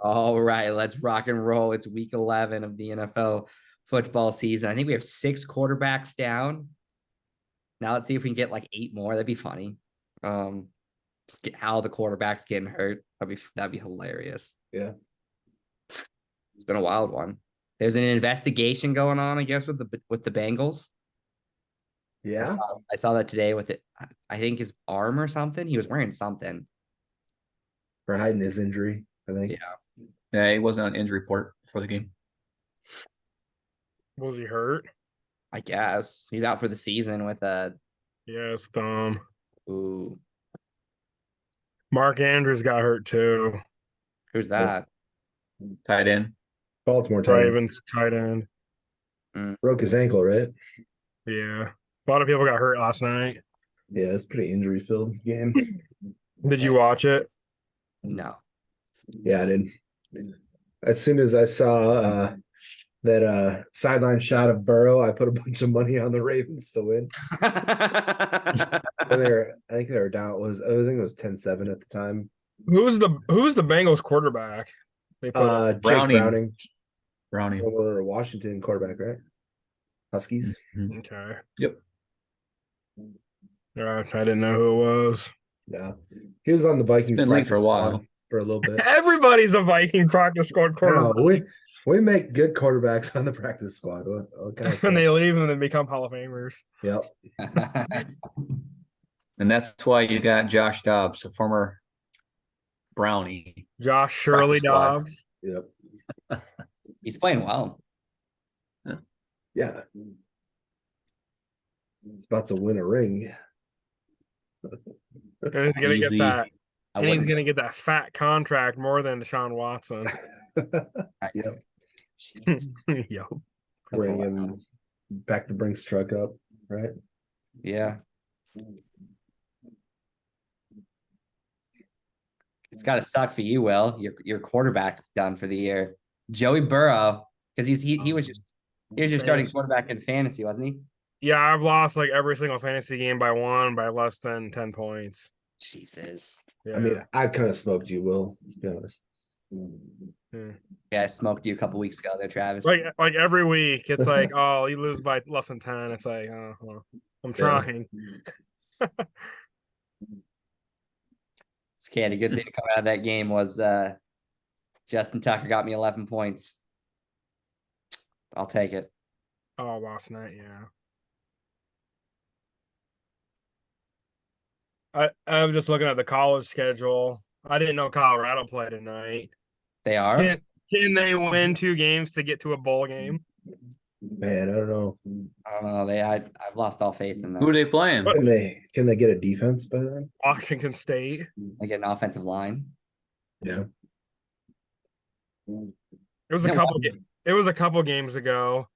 All right, let's rock and roll. It's week 11 of the NFL football season. I think we have 6 quarterbacks down. Now let's see if we can get like 8 more. That'd be funny. Just get how the quarterbacks getting hurt. That'd be hilarious. Yeah. It's been a wild one. There's an investigation going on, I guess, with the Bengals. Yeah. I saw that today with it. I think his arm or something. He was wearing something. For hiding his injury, I think. Yeah. Yeah, he wasn't on injury report for the game. Was he hurt? I guess he's out for the season with a. Yes, thumb. Ooh, Mark Andrews got hurt too. who's that? Tight end. Baltimore tight end. Ravens tight end. Broke his ankle, right? Yeah. A lot of people got hurt last night. Yeah, it's a pretty injury filled game. Did you watch it? No. Yeah, I did. As soon as I saw that sideline shot of Burrow, I put a bunch of money on the Ravens to win. I think they were down. I think it was 10-7 at the time. Who's the Bengals quarterback? They put up? Jake Browning. Former Washington quarterback, right? Huskies. Mhm. Okay. Yep. I didn't know who it was. Yeah, he was on the Vikings Been like for a practice while. squad for a little bit. Everybody's a Viking practice squad No, quarterback. we make good quarterbacks on the practice squad. What can I say? And they leave and then become Hall of Famers. Yep. And that's why you got Josh Dobbs, a former Brownie. Josh Shirley Practice squad. Dobbs. Yep. He's playing well. Yeah. It's about to win a ring. And he's gonna get Easy. that. I And he's wouldn't- gonna get that fat contract more than Deshaun Watson. Yep. Jeez. Yo. Bring him back the Brinks truck up, right? Yeah. It's got to suck for you, Will. Your quarterback's done for the year. Joey Burrow, because he was your starting quarterback in fantasy, wasn't he? Yeah, I've lost like every single fantasy game by less than 10 points. Jesus. Yeah. I mean, I kind of smoked you, Will. Let's be honest. Yeah, I smoked you a couple weeks ago there, Travis. like every week, it's like, oh, you lose by less than 10. It's like, oh, well, I'm trying. Okay, the good thing to come out of that game was Justin Tucker got me 11 points. I'll take it. Oh, last night, yeah. I'm just looking at the college schedule. I didn't know Colorado played tonight. They are? Can they win 2 games to get to a bowl game? Man, I don't know. I don't know. I've lost all faith in them. Who are they playing? Can they get a defense by then? Washington State. They get an offensive line. Yeah. It was a couple games ago.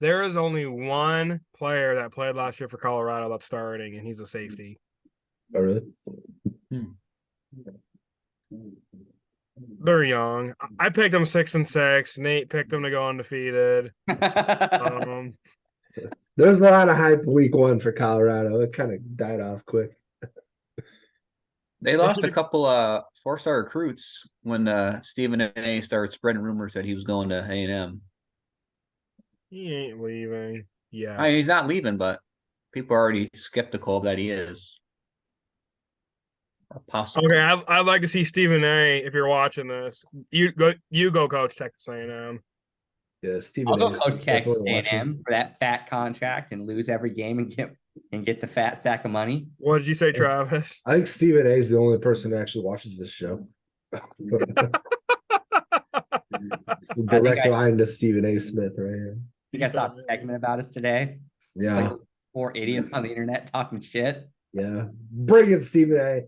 There is only one player that played last year for Colorado that's starting, and he's a safety. Oh, really? They're young. I picked them 6-6. Nate picked them to go undefeated. There was a lot of hype week 1 for Colorado. It kind of died off quick. They lost a couple 4-star recruits when Stephen A started spreading rumors that he was going to A&M. He ain't leaving. Yeah. I mean, he's not leaving, but people are already skeptical that he is. Or possible. Okay, I'd like to see Stephen A. If you're watching this, you go coach Texas A&M. Yeah, Stephen. I'll go A. coach Texas definitely watching. A&M for that fat contract and lose every game and get the fat sack of money. What did you say, Travis? I think Stephen A. is the only person that actually watches this show. It's a direct line to Stephen A. Smith right here. I think I saw a segment about us today. Yeah, Like 4 idiots on the internet talking shit. yeah. Bring it, Stephen A.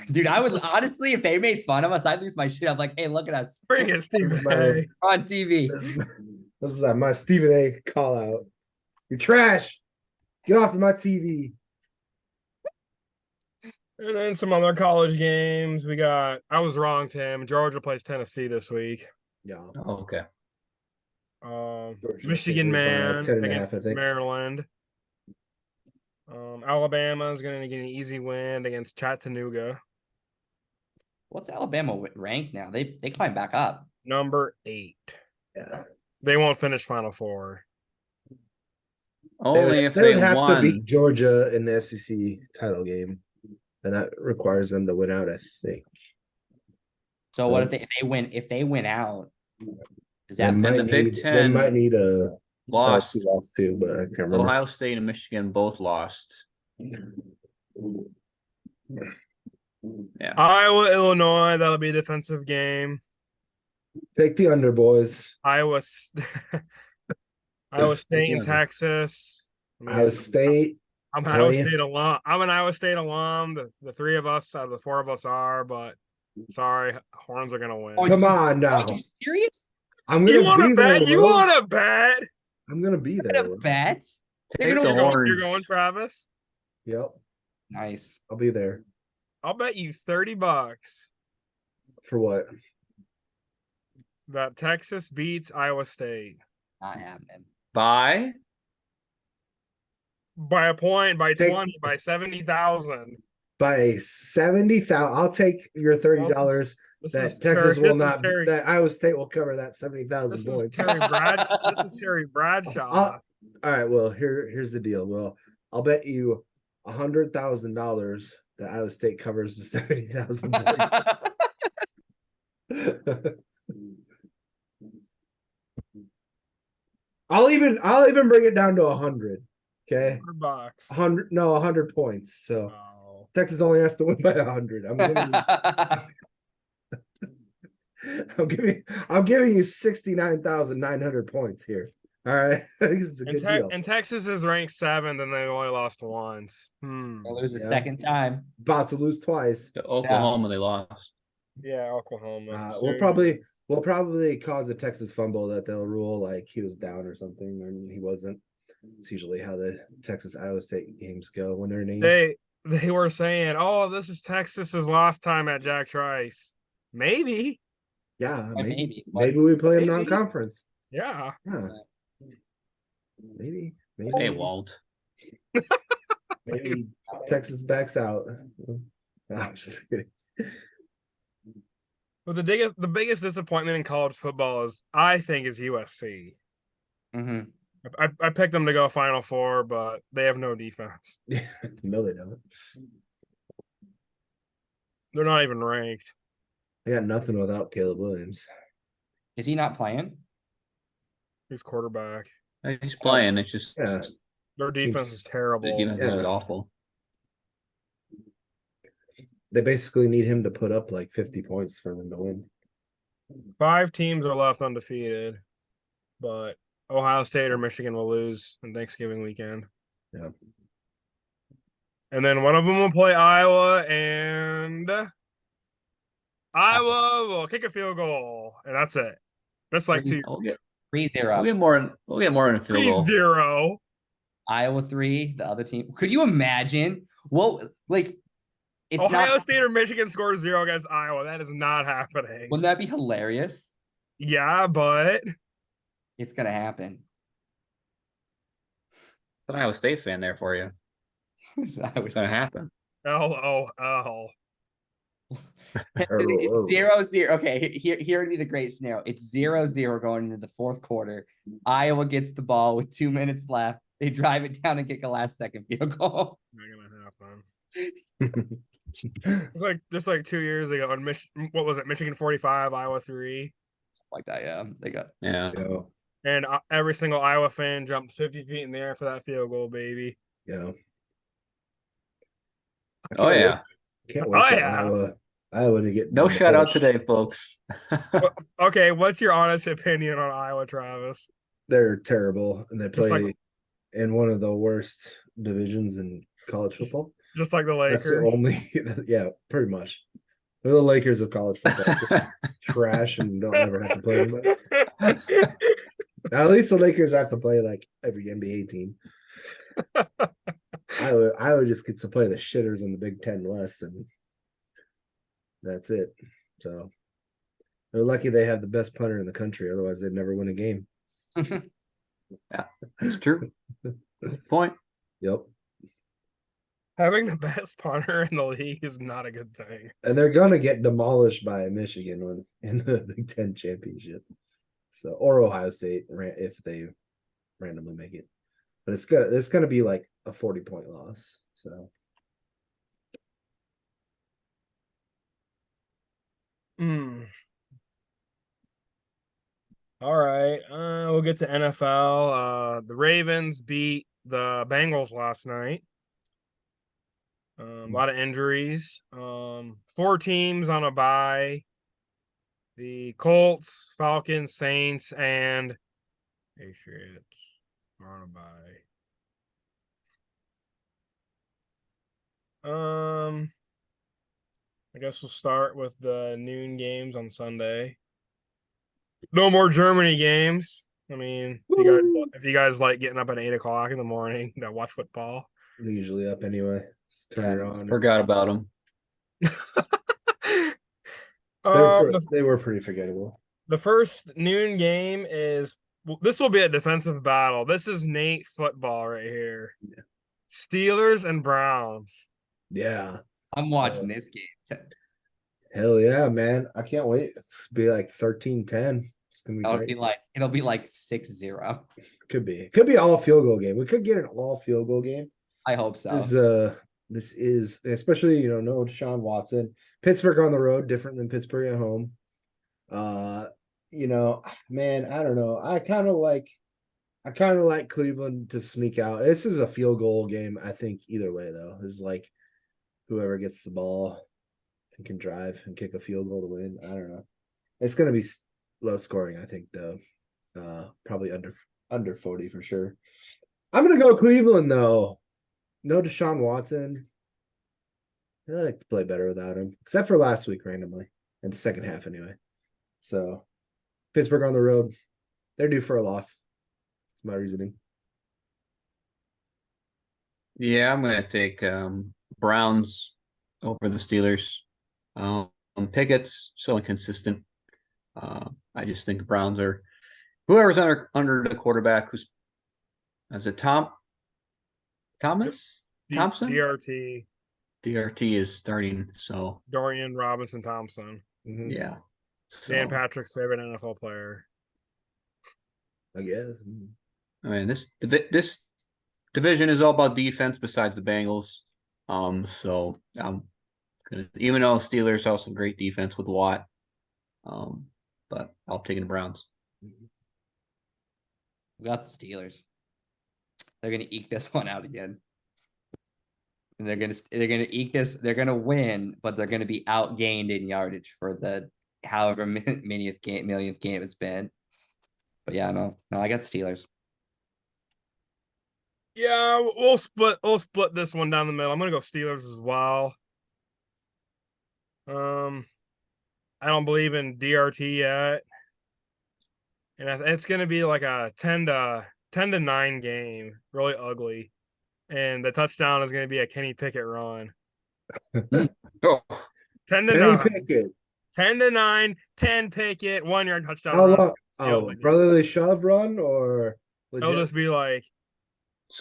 Dude, I would honestly, if they made fun of us, I'd lose my shit. I'm like, hey, look at us Bring it, Stephen my- A. on TV. This is my Stephen A. call out. You're trash. Get off of my TV. And then some other college games. I was wrong, Tim. Georgia plays Tennessee this week. Yeah. Oh, okay. Georgia Michigan favored by man 10.5, against I think. Maryland. Alabama is going to get an easy win against Chattanooga. What's Alabama ranked now? They climb back up. Number 8. Yeah. They won't finish Final Four. Only if they they would have to beat won. Georgia in the SEC title game, and that requires them to win out, I think. So what if they win? If they win out, does They that might the Big need they might Ten need a Lost. LSU loss too, but I can't remember. Ohio State and Michigan both lost. Yeah. Iowa, Illinois, that'll be a defensive game. Take the under, boys. Iowa State and Texas. I mean, Iowa State. I'm an Iowa playing. State alum. I'm an Iowa State alum. The 3 of us, the 4 of us are, but sorry, Horns are gonna win. Oh, Come on Are now. you serious? I'm You gonna want be to there. bet? You Will. want to bet? I'm gonna be You're there. gonna Will. bet? Take They're the gonna- You're Horns. going, Travis? Yep, Nice. I'll be there. I'll bet you $30 For what? that Texas beats Iowa State Not happening. By by a point, by Take- 20, by 70,000. By 70,000. I'll take your $30 This that is Texas Terry- will this is not. Terry- That Iowa State will cover that This 70,000 is points. Terry This is Terry Bradshaw. All right. Well, here's the deal. Well, I'll bet you $100,000 that Iowa State covers the 70,000 points. I'll even bring it down to 100. Okay, $100. 100 points. So Oh. Texas only has to win by 100. I'm giving you 69,900 points here. All right, this is a good deal. And Texas is ranked 7th, and they only lost once. They'll lose a Yeah. second time. About to lose twice. to Oklahoma, they lost. Yeah, Oklahoma. We'll probably cause a Texas fumble that they'll rule like he was down or something, and he wasn't. It's usually how the Texas Iowa State games go when they're named. They were saying, "Oh, this is Texas's last time at Jack Trice." Maybe, Yeah, maybe Maybe. we play them Maybe. non-conference. yeah. Yeah. Maybe They won't. maybe Texas backs out. No, I'm just kidding. But the biggest disappointment in college football is USC. Mhm. I picked them to go Final Four, but they have no defense. No, they don't. They're not even ranked. They got nothing without Caleb Williams. Is he not playing? He's quarterback. He's playing. It's just Yeah. Their defense Keeps- is terrible. the defense is Yeah. awful. They basically need him to put up like 50 points for them to win. 5 teams are left undefeated, but Ohio State or Michigan will lose on Thanksgiving weekend. Yeah. And then one of them will play Iowa, and Iowa will kick a field goal, and that's it. That's like We'll get 3-0. more in a field goal. 3-0. Iowa 3, the other team. Could you imagine? Well, like it's Ohio not. State or Michigan scores 0 against Iowa. That is not happening. Wouldn't that be hilarious? Yeah, but It's gonna happen. It's an Iowa State fan there for you. It's gonna happen. LOL. It's 0-0. Okay, here would be the great scenario. It's 0-0 going into the fourth quarter. Iowa gets the ball with 2 minutes left. They drive it down and kick a last second field goal. Not gonna happen. It's like just like 2 years ago, and what was it? Michigan 45, Iowa 3, Something like that. Yeah, they got. Yeah. Yeah. and every single Iowa fan jumped 50 feet in the air for that field goal, baby. Yeah. Oh yeah. Can't wait Oh, for yeah. Iowa to get No the shutout push. today, folks. Okay, what's your honest opinion on Iowa, Travis? They're terrible, and they Just like- play in one of the worst divisions in college football. Just like the That's the Lakers. only, yeah, pretty much. They're the Lakers of college football. Just trash and don't ever have to play them. At least the Lakers have to play like every NBA team. Iowa just gets to play the shitters in the Big Ten West, and that's it. So they're lucky they have the best punter in the country. Otherwise, they'd never win a game. It's true. Good point. Yep. Having the best punter in the league is not a good thing. And they're gonna get demolished by Michigan when in the Big Ten championship. So or Ohio State if they randomly make it. But it's gonna be like a 40-point loss. So All right. We'll get to NFL. The Ravens beat the Bengals last night. A lot of injuries. 4 teams on a bye. The Colts, Falcons, Saints, and Patriots are on a bye. I guess we'll start with the noon games on Sunday. No more Germany games. I mean, if you guys like getting up at 8 o'clock in the morning to watch football, they're usually up anyway. Just turn it on. Forgot about them. They were pretty forgettable. The first noon game is this will be a defensive battle. This is Nate football right here. Yeah. Steelers and Browns. Yeah. I'm watching this game. Hell yeah, man. I can't wait. It's gonna be like 13-10. It's gonna be It'll be like 6-0. Could be all field goal game. We could get an all field goal game. I hope so. This is especially, no Deshaun Watson. Pittsburgh on the road, different than Pittsburgh at home. Man, I don't know. I kind of like Cleveland to sneak out. This is a field goal game, I think, either way, though. This is like whoever gets the ball and can drive and kick a field goal to win. I don't know. It's gonna be low scoring, I think, though. Probably under 40 for sure. I'm gonna go Cleveland though. No Deshaun Watson. I like to play better without him, except for last week randomly in the second half anyway. So Pittsburgh on the road, they're due for a loss. That's my reasoning. Yeah, I'm gonna take Browns over the Steelers. Pickett's so inconsistent. I just think Browns are whoever's under the quarterback. Is it Thomas? Thompson? DRT is starting, so Dorian Robinson Thompson. Mm-hmm. Yeah. Dan Patrick's favorite NFL player. I guess. I mean, this division is all about defense besides the Bengals. So I'm gonna, even though Steelers have some great defense with Watt, but I'll take the Browns. We got the Steelers. They're gonna eke this one out again. And they're gonna eke this. They're gonna win, but they're gonna be outgained in yardage for the however millionth game it's been. But yeah, no, I got the Steelers. Yeah, we'll split this one down the middle. I'm gonna go Steelers as well. I don't believe in DRT yet, and it's gonna be like a 10-9 game, really ugly, and the touchdown is gonna be a Kenny Pickett run. Oh, 10-9. 10-9, 10 Pickett, 1-yard touchdown. How long? Oh, brotherly shove run or legit? It'll just be like,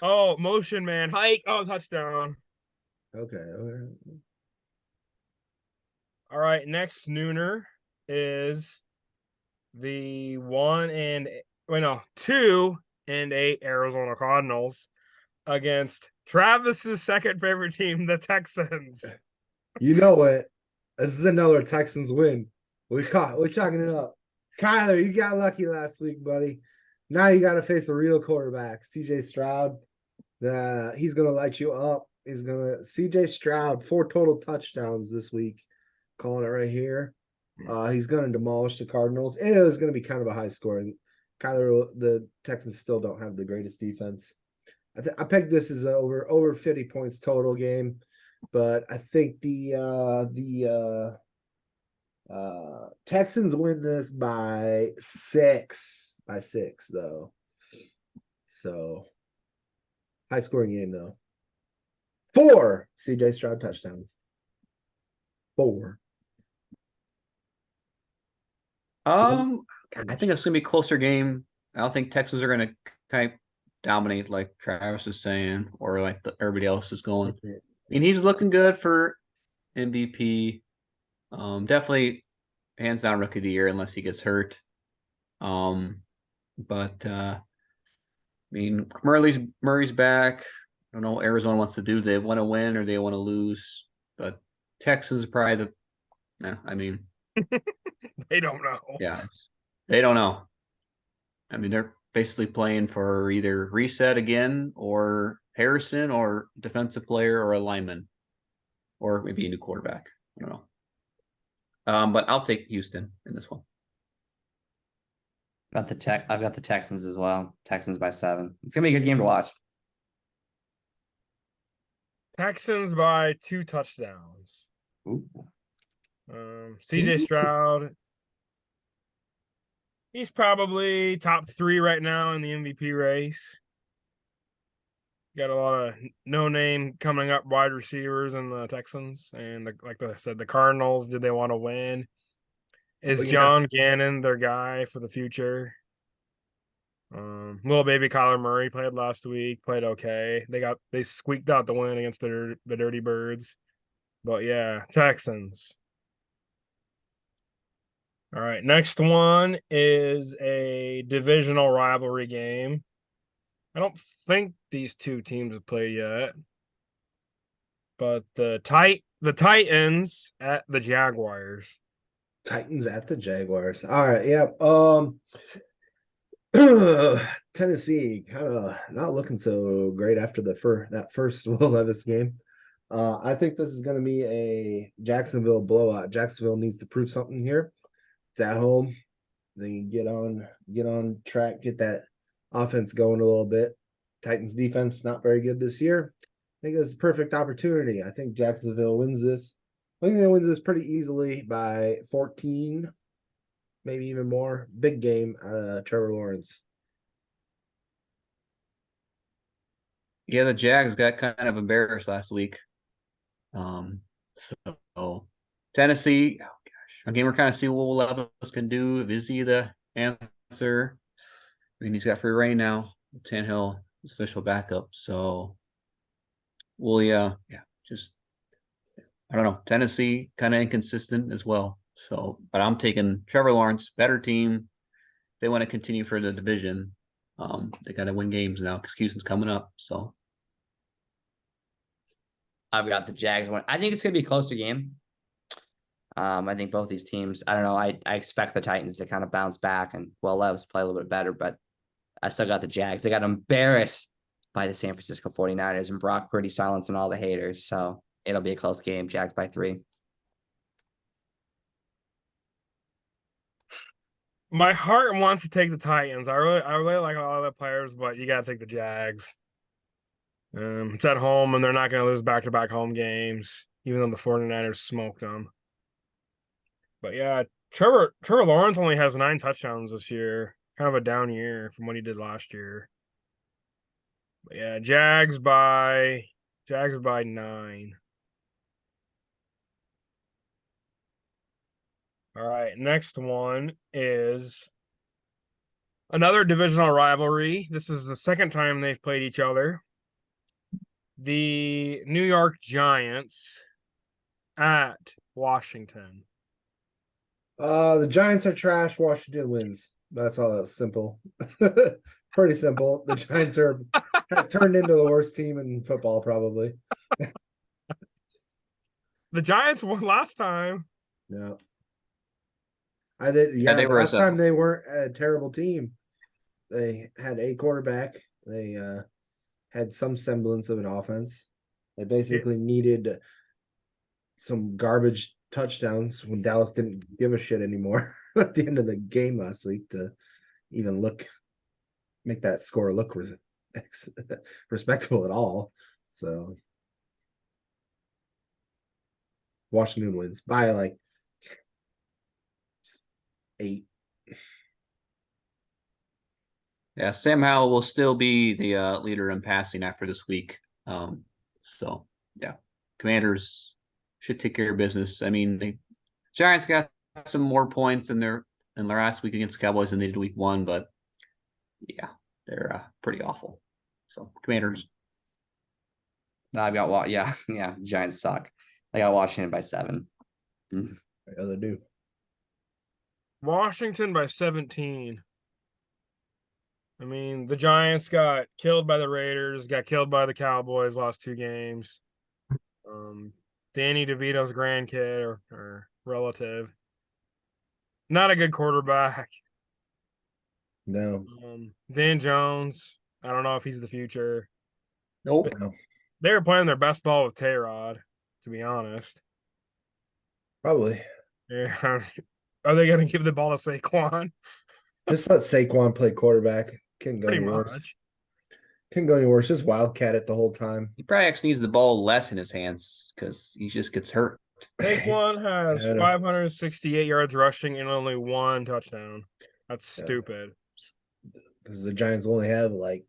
motion man, hike, touchdown. Okay. All right, next nooner is the 2-8 Arizona Cardinals against Travis's second favorite team, the Texans. You know what? This is another Texans win. We're chalking it up. Kyler, you got lucky last week, buddy. Now you got to face a real quarterback, CJ Stroud. He's gonna light you up. CJ Stroud 4 total touchdowns this week. Calling it right here. He's gonna demolish the Cardinals. And it was gonna be kind of a high scoring. The Texans still don't have the greatest defense. I pegged this as over 50 points total game, but I think the Texans win this by 6 though. So high scoring game though. 4 CJ Stroud touchdowns. 4. I think it's gonna be a closer game. I don't think Texans are gonna kind of dominate like Travis is saying, or like everybody else is going. mean, he's looking good for MVP. Definitely hands down rookie of the year unless he gets hurt. But I mean, Murray's back. I don't know what Arizona wants to do. They want to win or they want to lose. But Texans probably I mean, They don't know. yeah, they don't know. I mean, they're basically playing for either reset again or Harrison or defensive player or a lineman or maybe a new quarterback. I don't know. But I'll take Houston in this one. I've got the Texans as well. Texans by 7. It's gonna be a good game to watch. Texans by 2 touchdowns. Ooh. CJ Stroud. He's probably top 3 right now in the MVP race. Got a lot of no-name coming up wide receivers in the Texans. And like I said, the Cardinals, did they want to win? Is John Gannon their guy for the future? Little baby Kyler Murray played last week, played okay. They squeaked out the win against the Dirty Birds. But yeah, Texans. All right, next one is a divisional rivalry game. I don't think these two teams have played yet. But the Titans at the Jaguars. Titans at the Jaguars. All right, yeah. Tennessee kind of not looking so great after that first Will Levis game. I think this is going to be a Jacksonville blowout. Jacksonville needs to prove something here. It's at home. They get on track, get that offense going a little bit. Titans defense not very good this year. I think it's a perfect opportunity. I think Jacksonville wins this. I think they wins this pretty easily by 14, maybe even more. Big game out of Trevor Lawrence. Yeah, the Jags got kind of embarrassed last week. So Tennessee, oh gosh, again, we're kind of seeing what Will Levis can do. Is he the answer? I mean, he's got free reign now. Tannehill is official backup. So, well, yeah, just I don't know. Tennessee kind of inconsistent as well. So, but I'm taking Trevor Lawrence, better team. They want to continue for the division. They got to win games now because Houston's coming up. So, I've got the Jags one. I think it's gonna be a closer game. I think both these teams, I don't know. I expect the Titans to kind of bounce back and Levis play a little bit better, but I still got the Jags. They got embarrassed by the San Francisco 49ers and Brock Purdy silencing all the haters. So it'll be a close game. Jags by 3. My heart wants to take the Titans. I really like a lot of the players, but you gotta take the Jags. It's at home, and they're not gonna lose back-to-back home games, even though the 49ers smoked them. But yeah, Trevor Lawrence only has 9 touchdowns this year. Kind of a down year from what he did last year. But yeah, Jags by 9. All right, next one is another divisional rivalry. This is the second time they've played each other. The New York Giants at Washington. The Giants are trash. Washington wins. That's all. That's simple. Pretty simple. The Giants are turned into the worst team in football, probably. The Giants won last time. Yeah. The last time they weren't a terrible team. They had a quarterback. They had some semblance of an offense. They basically needed some garbage touchdowns when Dallas didn't give a shit anymore at the end of the game last week to even make that score look respectable at all. So Washington wins by like 8. yeah, Sam Howell will still be the leader in passing after this week. So yeah, Commanders should take care of business. I mean, the Giants got some more points in their last week against the Cowboys than they did week 1, but yeah, they're pretty awful. So Commanders. I've got yeah, yeah. The Giants suck. I got Washington by 7. Yeah, they do. Washington by 17. I mean, the Giants got killed by the Raiders, got killed by the Cowboys, lost 2 games. Danny DeVito's grandkid or relative. Not a good quarterback. No, Dan Jones, I don't know if he's the future. Nope. no, They were playing their best ball with Tayrod, to be honest. probably. Yeah. Are they going to give the ball to Saquon? Just let Saquon play quarterback. Couldn't go Pretty any worse. much. Couldn't go any worse. Just wildcat it the whole time. He probably actually needs the ball less in his hands because he just gets hurt. Saquon has Yeah. 568 yards rushing and only 1 touchdown. That's Yeah. stupid. Because the Giants only have like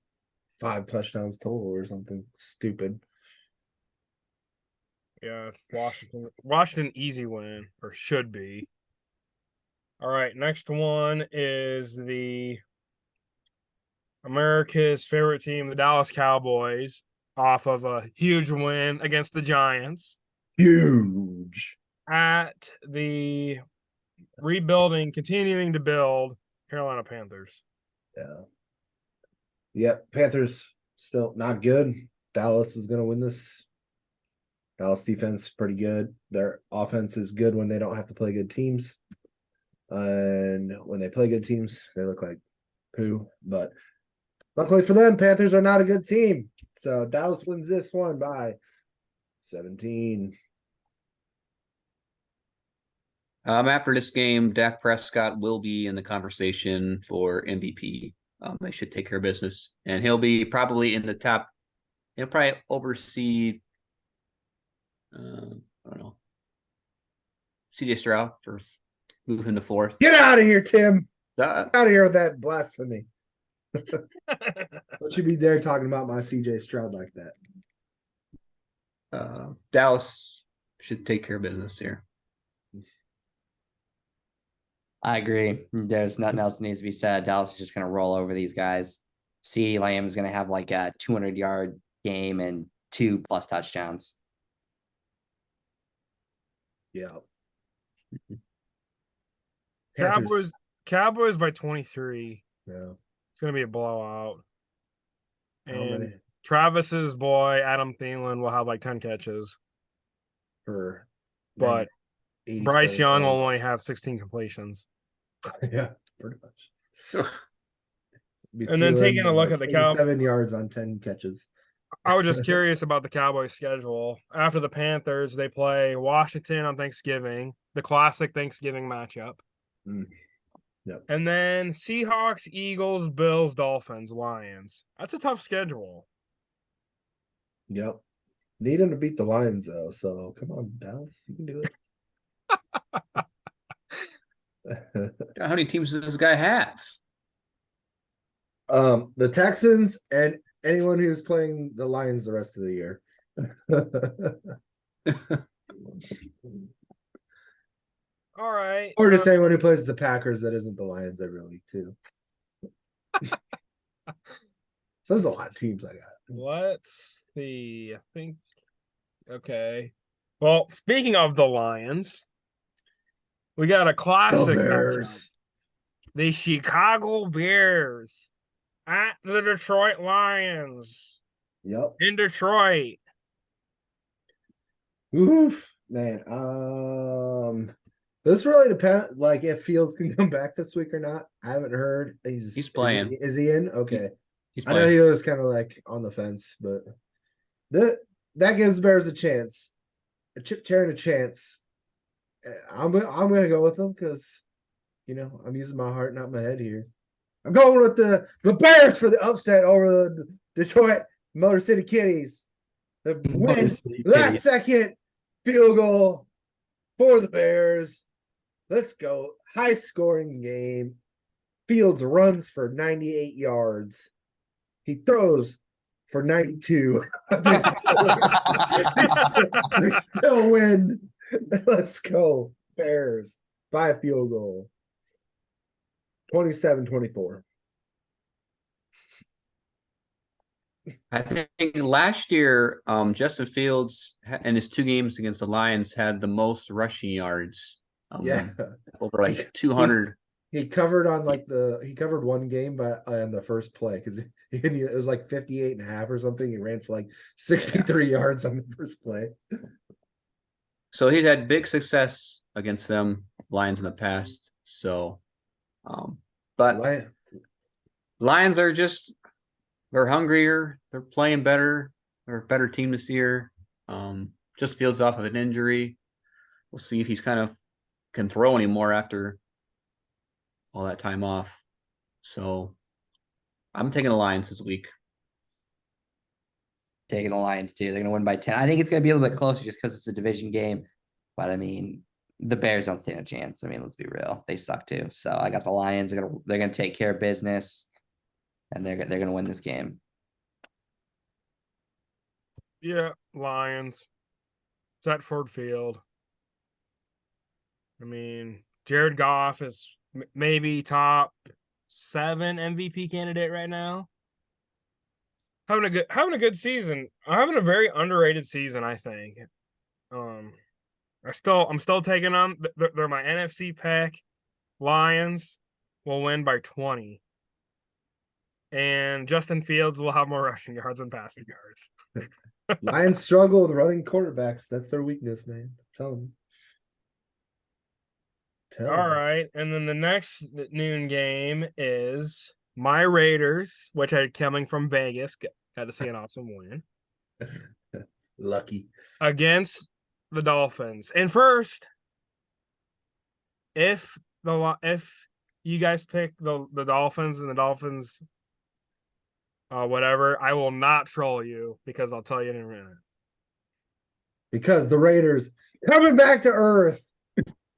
5 touchdowns total or something stupid. Yeah, Washington easy win, or should be. All right, next one is the America's favorite team, the Dallas Cowboys, off of a huge win against the Giants Huge. at the continuing to build Carolina Panthers. Yeah. Yep. Panthers still not good. Dallas is going to win this. Dallas defense pretty good. Their offense is good when they don't have to play good teams. And when they play good teams, they look like poo. But luckily for them, Panthers are not a good team. So Dallas wins this one by 17. After this game, Dak Prescott will be in the conversation for MVP. They should take care of business, and he'll be probably in the top. He'll probably oversee. I don't know. CJ Stroud for moving to 4th. Get out of here, Tim. Uh, Get out of here with that blasphemy. Don't you be there talking about my CJ Stroud like that. Dallas should take care of business here. I agree. There's nothing else that needs to be said. Dallas is just going to roll over these guys. CeeDee Lamb is going to have like a 200-yard game and 2+ touchdowns. Yeah. Cowboys by 23. Yeah. It's going to be a blowout. How And many Travis's boy, Adam Thielen, will have like 10 catches. for But 87 Bryce Young will points? only have 16 completions. Yeah, pretty much. Be And then taking a Thielen, look at the Cow- 87 yards on 10 catches. I was just curious about the Cowboys' schedule. After the Panthers, they play Washington on Thanksgiving, the classic Thanksgiving matchup. Mm. Yep. And then Seahawks, Eagles, Bills, Dolphins, Lions. That's a tough schedule. Yep. Need him to beat the Lions though. So come on, Dallas, you can do it. How many teams does this guy have? The Texans and anyone who's playing the Lions the rest of the year. All right. Or just anyone who plays the Packers that isn't the Lions every week too. So there's a lot of teams I got. Let's see. I think. Okay. Well, speaking of the Lions, we got a classic The matchup. Bears. The Chicago Bears at the Detroit Lions Yep. in Detroit. Oof, man. This really depends. Like if Fields can come back this week or not. I haven't heard. He's playing. Is he in? Okay. He's I know playing. he was kind of like on the fence, but that gives the Bears a chance. Chip Terran a chance. I'm gonna go with them because I'm using my heart, not my head here. I'm going with the Bears for the upset over the Detroit Motor City Kitties. The win, last second field goal for the Bears. Let's go. High scoring game. Fields runs for 98 yards. He throws for 92. They still win. Let's go. Bears by a field goal. 27-24. I think last year, Justin Fields in his 2 games against the Lions had the most rushing yards. Yeah. Over He- like 200. He covered on like he covered one game on the first play because it was like 58 and a half or something. He ran for like 63 yards on the first play. So he's had big success against them Lions in the past. So, but Lion, Lions are they're hungrier. They're playing better. They're a better team this year. Just Fields off of an injury. We'll see if he's kind of can throw anymore after all that time off. So I'm taking the Lions this week. Taking the Lions too. They're going to win by 10. I think it's going to be a little bit closer just because it's a division game. But I mean, the Bears don't stand a chance. I mean, let's be real. They suck too. So I got the Lions. They're gonna take care of business, and they're gonna win this game. Yeah, Lions. It's at Ford Field. I mean, Jared Goff is maybe top 7 MVP candidate right now. Having a good season. Having a very underrated season, I think. I'm still taking them. They're my NFC pick. Lions will win by 20. And Justin Fields will have more rushing yards than passing yards. Lions struggle with running quarterbacks. That's their weakness, man. Tell them. All right. And then the next noon game is my Raiders, which are coming from Vegas. Got to see an awesome win. Lucky. Against the Dolphins. And first, if you guys pick the Dolphins and the Dolphins whatever, I will not troll you because I'll tell you in a minute. Because the Raiders coming back to earth.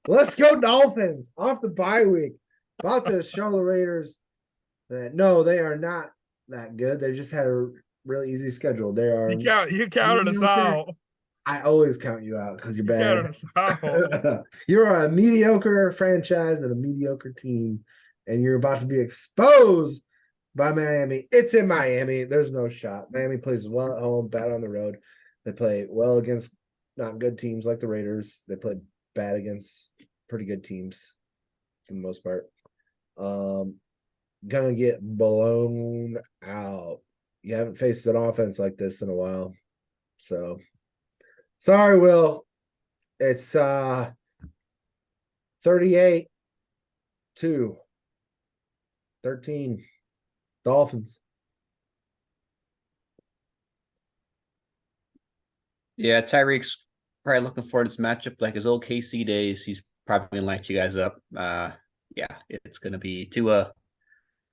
Let's go Dolphins off the bye week. About to show the Raiders that no, they are not that good. They just had a really easy schedule. They are. You counted us out. I always count you out because you're You counted bad. us out. You're a mediocre franchise and a mediocre team, and you're about to be exposed by Miami. It's in Miami. There's no shot. Miami plays well at home, bad on the road. They play well against not good teams like the Raiders. They play bad against pretty good teams for the most part. Gonna get blown out. You haven't faced an offense like this in a while. So sorry, Will. It's 38-13 Dolphins. Yeah, Tyreek's probably looking forward to this matchup like his old KC days. He's probably gonna light you guys up. Yeah, it's gonna be Tua.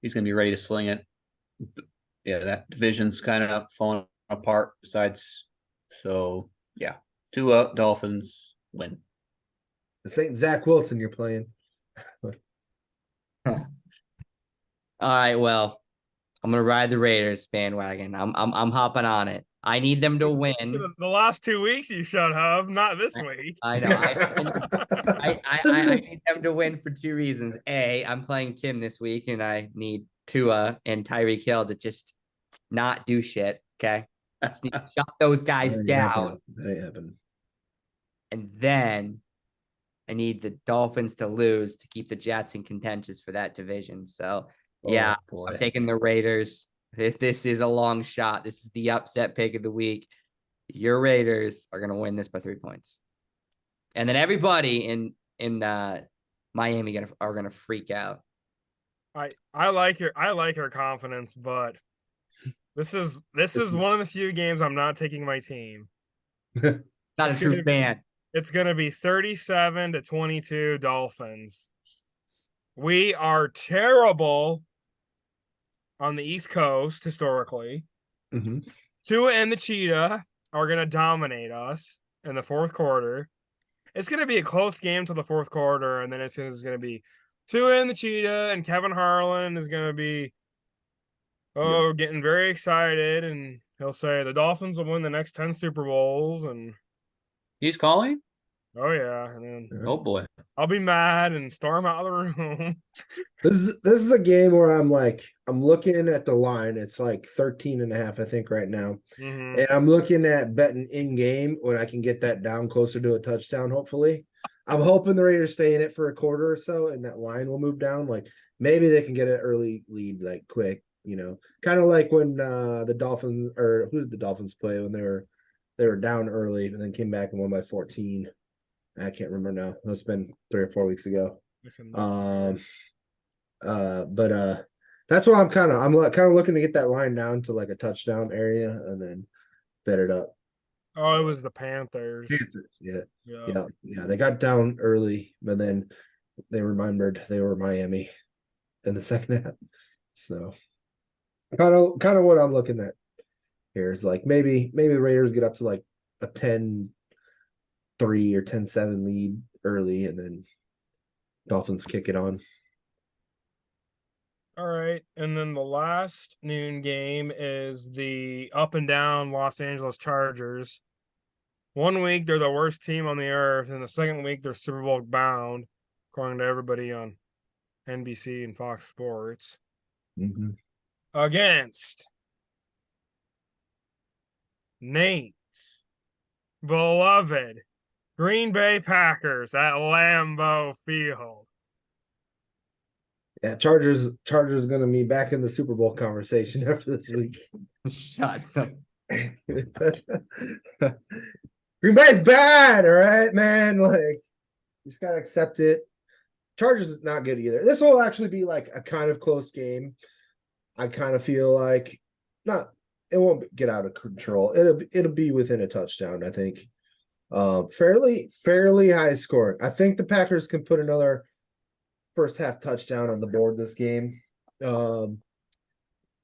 He's gonna be ready to sling it. Yeah, that division's kind of falling apart. Besides, so yeah, Tua Dolphins win. This ain't Zach Wilson you're playing. All right, well, I'm gonna ride the Raiders bandwagon. I'm hopping on it. I need them to win. The last 2 weeks you should have, not this week. I know. I need them to win for 2 reasons. A, I'm playing Tim this week, and I need Tua and Tyreek Hill to just not do shit. Okay, just need to shut those guys down. That ain't happening. And then I need the Dolphins to lose to keep the Jets in contentions for that division. So yeah, boy. I'm taking the Raiders. This is a long shot. This is the upset pick of the week. Your Raiders are gonna win this by 3 points, and then everybody in Miami are gonna freak out. I like your confidence, but this is one of the few games I'm not taking my team. Not a true fan. It's gonna be 37-22 Dolphins. We are terrible on the East Coast historically. Mm-hmm. Tua and the Cheetah are going to dominate us in the fourth quarter. It's going to be a close game to the fourth quarter, and then it's going to be Tua and the Cheetah, and Kevin Harlan is going to be getting very excited, and he'll say the Dolphins will win the next 10 Super Bowls, and He's calling? Oh yeah, and then Oh boy. I'll be mad and storm out of the room. This is a game where I'm looking at the line. It's like 13.5, I think, right now. hmm And I'm looking at betting in game when I can get that down closer to a touchdown, hopefully. I'm hoping the Raiders stay in it for a quarter or so and that line will move down. Like maybe they can get an early lead, like quick, kind of like when the Dolphins, or who did the Dolphins play when they were down early and then came back and won by 14. I can't remember now. It's been 3 or 4 weeks ago. But that's why I'm kind of looking to get that line down to like a touchdown area and then bet it up. Oh, it was the Panthers. Panthers, yeah. Yeah. Yeah. They got down early, but then they remembered they were Miami in the second half. So kind of what I'm looking at here is like maybe the Raiders get up to like a 10-3 or 10-7 lead early and then Dolphins kick it on. All right, and then the last noon game is the up and down Los Angeles Chargers. 1 week they're the worst team on the earth, and the second week they're Super Bowl bound, according to everybody on NBC and Fox Sports. Mhm. Against Nate's beloved Green Bay Packers at Lambeau Field. Yeah, Chargers going to be back in the Super Bowl conversation after this week. Shut up. Green Bay's bad, all right, man. Like, you just gotta accept it. Chargers is not good either. This will actually be like a kind of close game. I kind of feel like it won't get out of control. It'll be within a touchdown, I think. Fairly high scoring. I think the Packers can put another first half touchdown on the board this game. I'm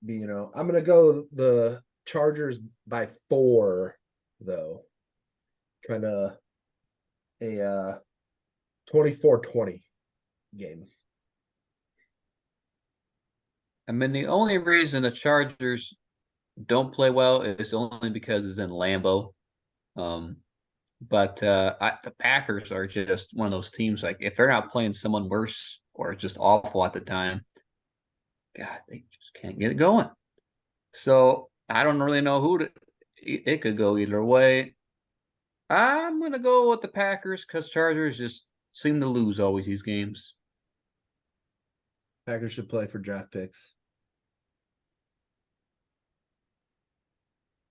gonna go the Chargers by 4, though. Kind of a 24-20 game. I mean, the only reason the Chargers don't play well is only because it's in Lambeau. But the Packers are just one of those teams. Like if they're not playing someone worse or just awful at the time, God, they just can't get it going. So I don't really know it could go either way. I'm gonna go with the Packers because Chargers just seem to lose always these games. Packers should play for draft picks.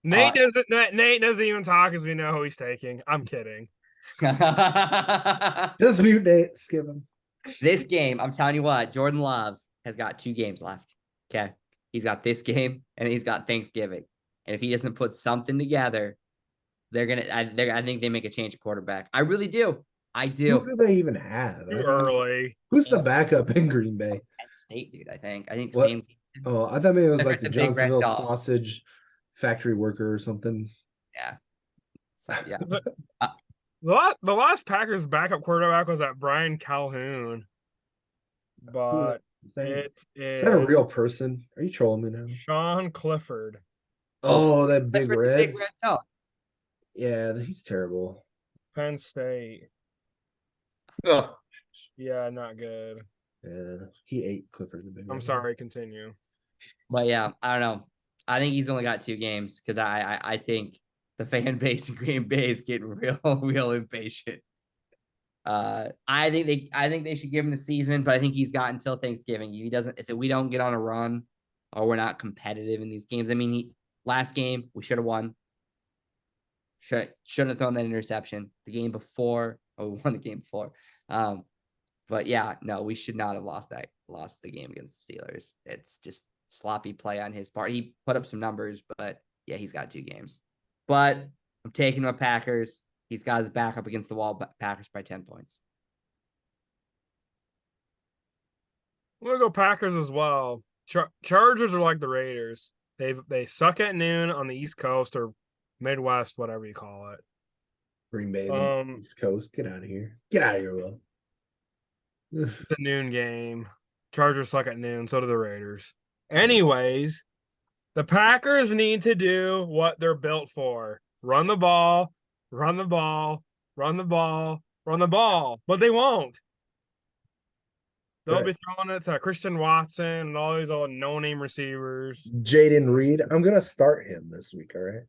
Nate doesn't even talk as we know who he's taking. I'm kidding. Just mute Nate, skip him. This game, I'm telling you what, Jordan Love has got 2 games left. Okay. He's got this game and he's got Thanksgiving. And if he doesn't put something together, I think they make a change at quarterback. I really do. I do. Who do they even have? Too early. Who's the backup in Green Bay? Penn State, dude, I think What? same. Oh, I thought maybe it was like the It's a big red Johnsonville dog. sausage factory worker or something. Yeah. So, yeah. The last Packers backup quarterback was that Brian Calhoun. But Is that is a real person? Are you trolling me now? Sean Clifford. Oh, that big Clifford's a red. big red dog. Yeah, he's terrible. Penn State. Ugh. Yeah, not good. Yeah, he ate Clifford the big. I'm red. sorry, continue. But yeah, I don't know. I think he's only got 2 games because I think the fan base in Green Bay is getting real impatient. I think they should give him the season, but I think he's got until Thanksgiving. If we don't get on a run or we're not competitive in these games. I mean, last game we should have won. Shouldn't have thrown that interception. The game before, we won the game before. But yeah, no, we should not have lost the game against the Steelers. It's just sloppy play on his part. He put up some numbers, but yeah, he's got 2 games. But I'm taking my Packers. He's got his back up against the wall, Packers by 10 points. I'm gonna go Packers as well. Chargers are like the Raiders. They suck at noon on the East Coast or Midwest, whatever you call it. Green Bay, the East Coast. Get out of here. Get out of here, Will. It's a noon game. Chargers suck at noon. So do the Raiders. Anyways, the Packers need to do what they're built for. Run the ball, run the ball, run the ball, run the ball, but they won't. They'll Right. be throwing it to Christian Watson and all these old no-name receivers. Jaden Reed. I'm gonna start him this week, all right?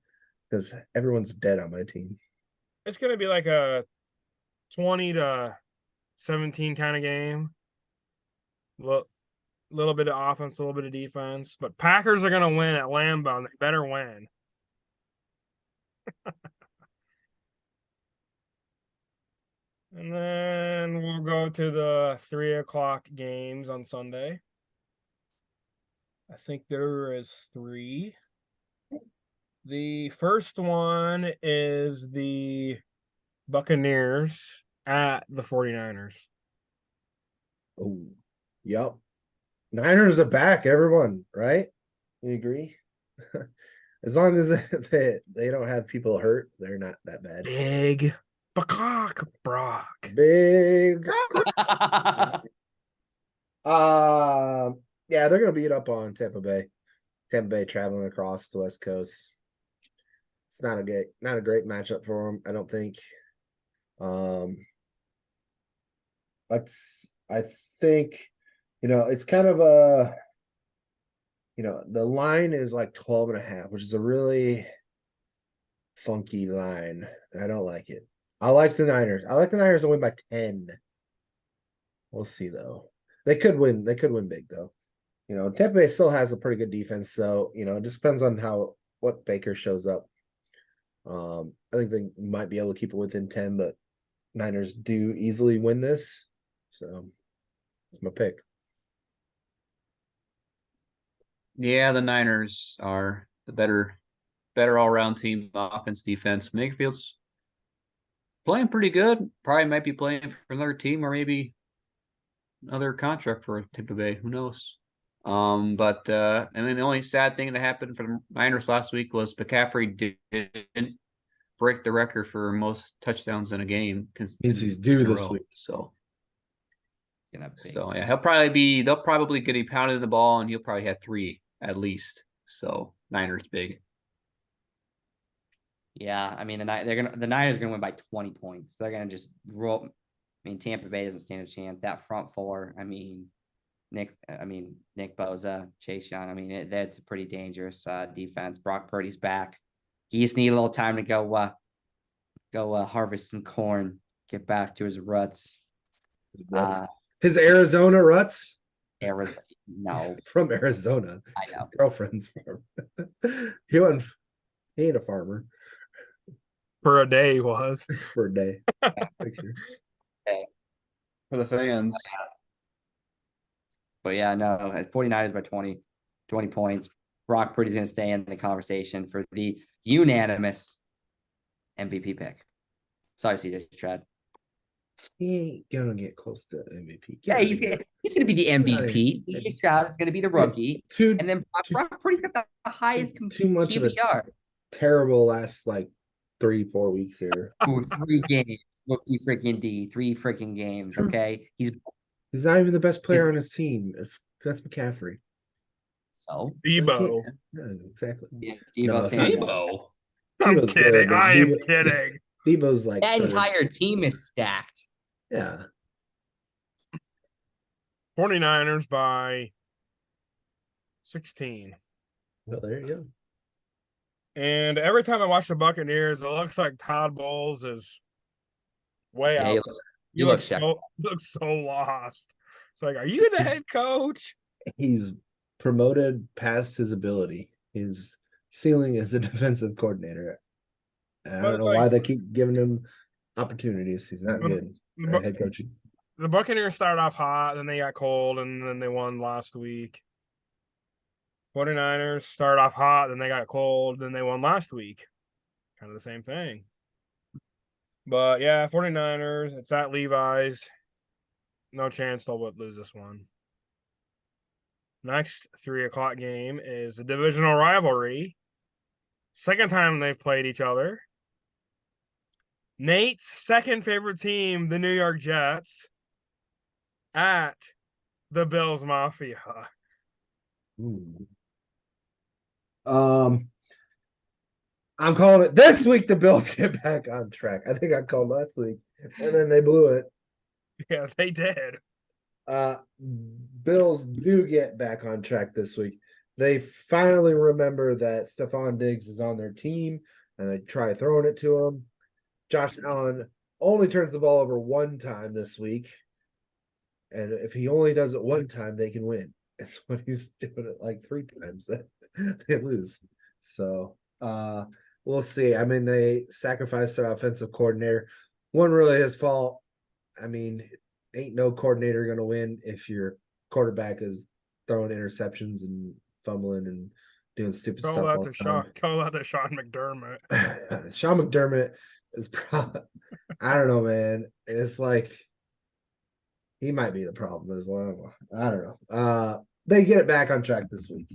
Because everyone's dead on my team. It's gonna be like a 20-17 kind of game. Little bit of offense, a little bit of defense, but Packers are gonna win at Lambeau, and they better win. And then we'll go to the 3 o'clock games on Sunday. I think there is 3. The first one is the Buccaneers at the 49ers. Oh, yep. Niners are back, everyone, right? You agree? As long as they don't have people hurt, they're not that bad. Big Bakak Brock. Big. Yeah, they're gonna beat up on Tampa Bay. Tampa Bay traveling across the West Coast. It's not a great matchup for them, I don't think. I think, it's kind of the line is like 12.5, which is a really funky line, and I don't like it. I like the Niners. I like the Niners to win by 10. We'll see though. They could win big though. Tampa Bay still has a pretty good defense, so it just depends on what Baker shows up. I think they might be able to keep it within 10, but Niners do easily win this. So it's my pick. Yeah, the Niners are the better all-around team, offense, defense. Mayfield's playing pretty good. Probably might be playing for another team or maybe another contract for Tampa Bay. Who knows? But the only sad thing that happened for the Niners last week was McCaffrey didn't break the record for most touchdowns in a game. Means he's due in a this row. week. So So yeah, they'll probably get him pounded the ball and he'll probably have 3 at least. So Niners big. yeah, I mean the Niners are gonna win by 20 points. They're gonna just roll. I mean, Tampa Bay doesn't stand a chance. That front four, Nick Bosa, Chase Young. That's a pretty dangerous defense. Brock Purdy's back. He just need a little time to go harvest some corn, get back to his roots. His Arizona ruts. Arizona, no, From Arizona. I It's his know. girlfriend's farm. He ain't a farmer For a day he was. for a day. Picture. For the fans. But yeah, no, 49ers by 20 points. Brock Purdy's going to stay in the conversation for the unanimous MVP pick. Sorry, CJ Stroud. He ain't gonna get close to MVP. Yeah, he's going to be the MVP. CJ Stroud is going to be the rookie. And then Brock Purdy's got the highest too much of a QBR. terrible last 3-4 weeks here. Ooh, 3 games. Rookie freaking D. 3 freaking games. Okay. He's not even the best player on his team. That's McCaffrey. so. Debo. Yeah, exactly. Yeah, No, Debo's it's not saying Debo. I'm Debo's kidding. good, but I am Debo- kidding. Debo's like that third. entire team is stacked. Yeah. 49ers by 16. Well, there you go. And every time I watch the Buccaneers, it looks like Todd Bowles is way Yeah, out. he looks checked. He looks so lost. It's like, are you the head coach? He's promoted past his ability. His ceiling is a defensive coordinator. And I But don't it's know why like- they keep giving him opportunities. He's not But- good The at head coaching. Buccaneers started off hot, then they got cold, and then they won last week. 49ers started off hot, then they got cold, then they won last week. Kind of the same thing. But yeah, 49ers, it's at Levi's. No chance they'll lose this one. Next 3 o'clock game is the divisional rivalry. Second time they've played each other. Nate's second favorite team, the New York Jets, at the Bills Mafia. I'm calling it this week. The Bills get back on track. I think I called last week and then they blew it. Yeah, they did. Bills do get back on track this week. They finally remember that Stephon Diggs is on their team and they try throwing it to him. Josh Allen only turns the ball over one time this week. And if he only does it one time, they can win. It's when he's doing it like 3 times that they lose. So we'll see. I mean, they sacrificed their offensive coordinator. Wasn't really his fault. I mean, ain't no coordinator gonna win if your quarterback is throwing interceptions and fumbling and doing stupid Tell stuff that all to the Sean. time. Tell that to Sean McDermott. Sean McDermott is probably, I don't know, man. It's like he might be the problem as well. I don't know. They get it back on track this week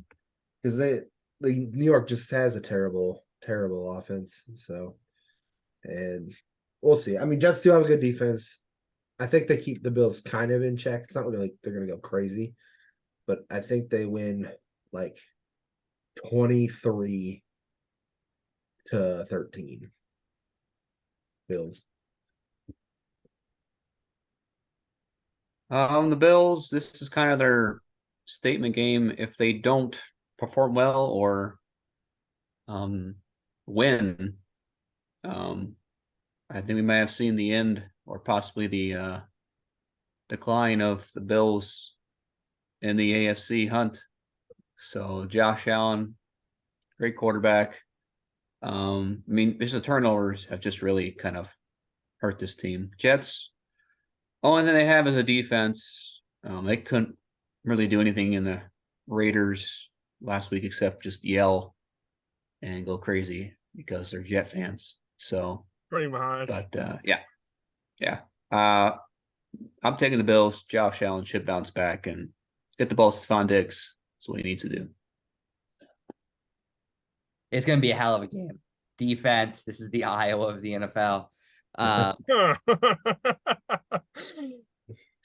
because New York just has a terrible, terrible offense. So, and we'll see. I mean, Jets do have a good defense. I think they keep the Bills kind of in check. It's not really like they're gonna go crazy, but I think they win like 23-13. Bills. The Bills, this is kind of their statement game. If they don't perform well or win, I think we might have seen the end or possibly the decline of the Bills in the AFC hunt. So Josh Allen, great quarterback. I mean, just the turnovers have just really kind of hurt this team. Jets, only thing they have is a defense. They couldn't really do anything in the Raiders last week except just yell and go crazy because they're Jet fans. So, Pretty much. but yeah. I'm taking the Bills. Josh Allen should bounce back and get the ball to Stephon Diggs. That's what he needs to do. It's going to be a hell of a game. Defense. This is the Iowa of the NFL.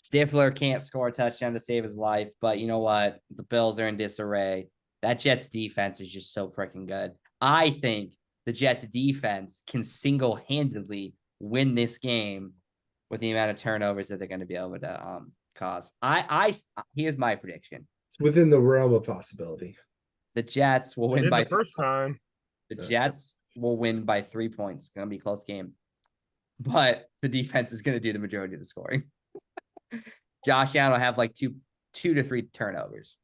Stifler can't score a touchdown to save his life, but you know what? The Bills are in disarray. That Jets defense is just so freaking good. I think the Jets defense can single-handedly win this game with the amount of turnovers that they're going to be able to cause. Here's my prediction. It's within the realm of possibility. The Jets will They win did by the first time. The Jets will win by 3 points. It's going to be a close game. But the defense is going to do the majority of the scoring. Josh Allen will have like two to three turnovers.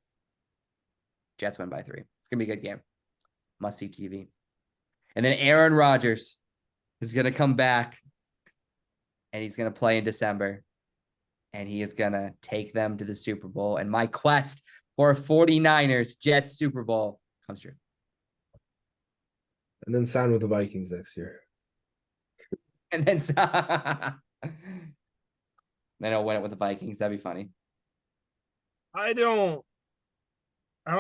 Jets win by 3. It's going to be a good game. Must see TV. And then Aaron Rodgers is going to come back and he's going to play in December. And he is going to take them to the Super Bowl. And my quest for a 49ers Jets Super Bowl comes true. And then sign with the Vikings next year. And then I'll win it with the Vikings. That'd be funny. I don't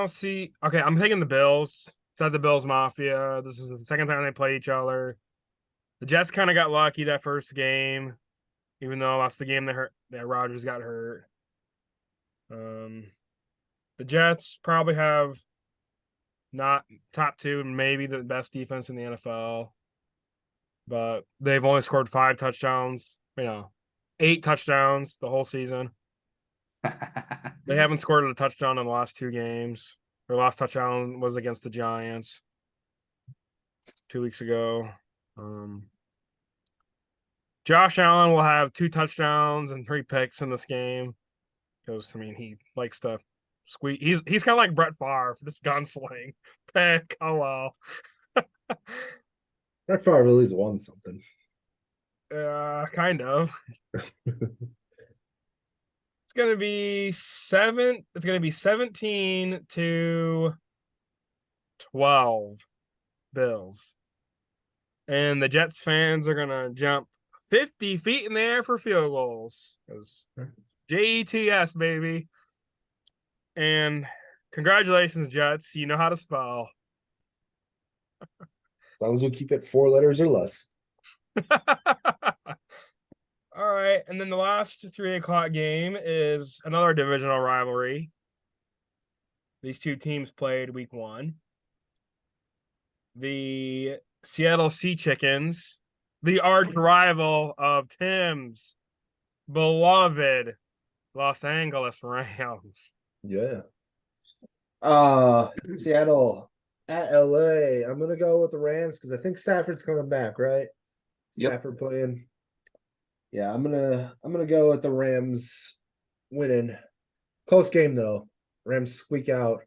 see. Okay, I'm taking the Bills. It's at the Bills Mafia. This is the second time they play each other. The Jets kind of got lucky that first game, even though that's the game that Rodgers got hurt. The Jets probably have not top 2, maybe the best defense in the NFL, but they've only scored 5 touchdowns. 8 touchdowns the whole season. They haven't scored a touchdown in the last 2 games. Their last touchdown was against the Giants 2 weeks ago. Josh Allen will have 2 touchdowns and 3 picks in this game because he likes to squeeze. He's kind of like Brett Favre, this gunsling pick. Oh well. Brett Favre really's won something. Kind of. It's gonna be 17-12 Bills. And the Jets fans are gonna jump 50 feet in the air for field goals. Because JETS, baby. And congratulations, Jets. You know how to spell. As long as we keep it 4 letters or less. All right. And then the last 3:00 game is another divisional rivalry. These 2 teams played week 1. The Seattle Sea Chickens the arch rival of Tim's beloved Los Angeles Rams. Yeah. Seattle at LA. I'm gonna go with the Rams because I think Stafford's coming back, right? Yep. Stafford playing. Yeah, I'm gonna go with the Rams winning. Close game though. Rams squeak out.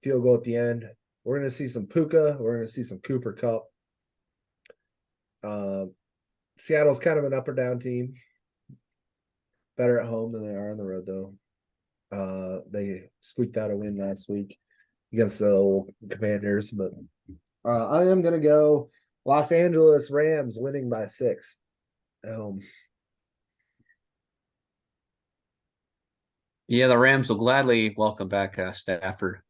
Field goal at the end. We're gonna see some Puka. We're gonna see some Cooper Cup. Seattle's kind of an up or down team. Better at home than they are on the road though. They squeaked out a win last week against the old Commanders, but I am gonna go Los Angeles Rams winning by 6. Yeah, the Rams will gladly welcome back Stafford.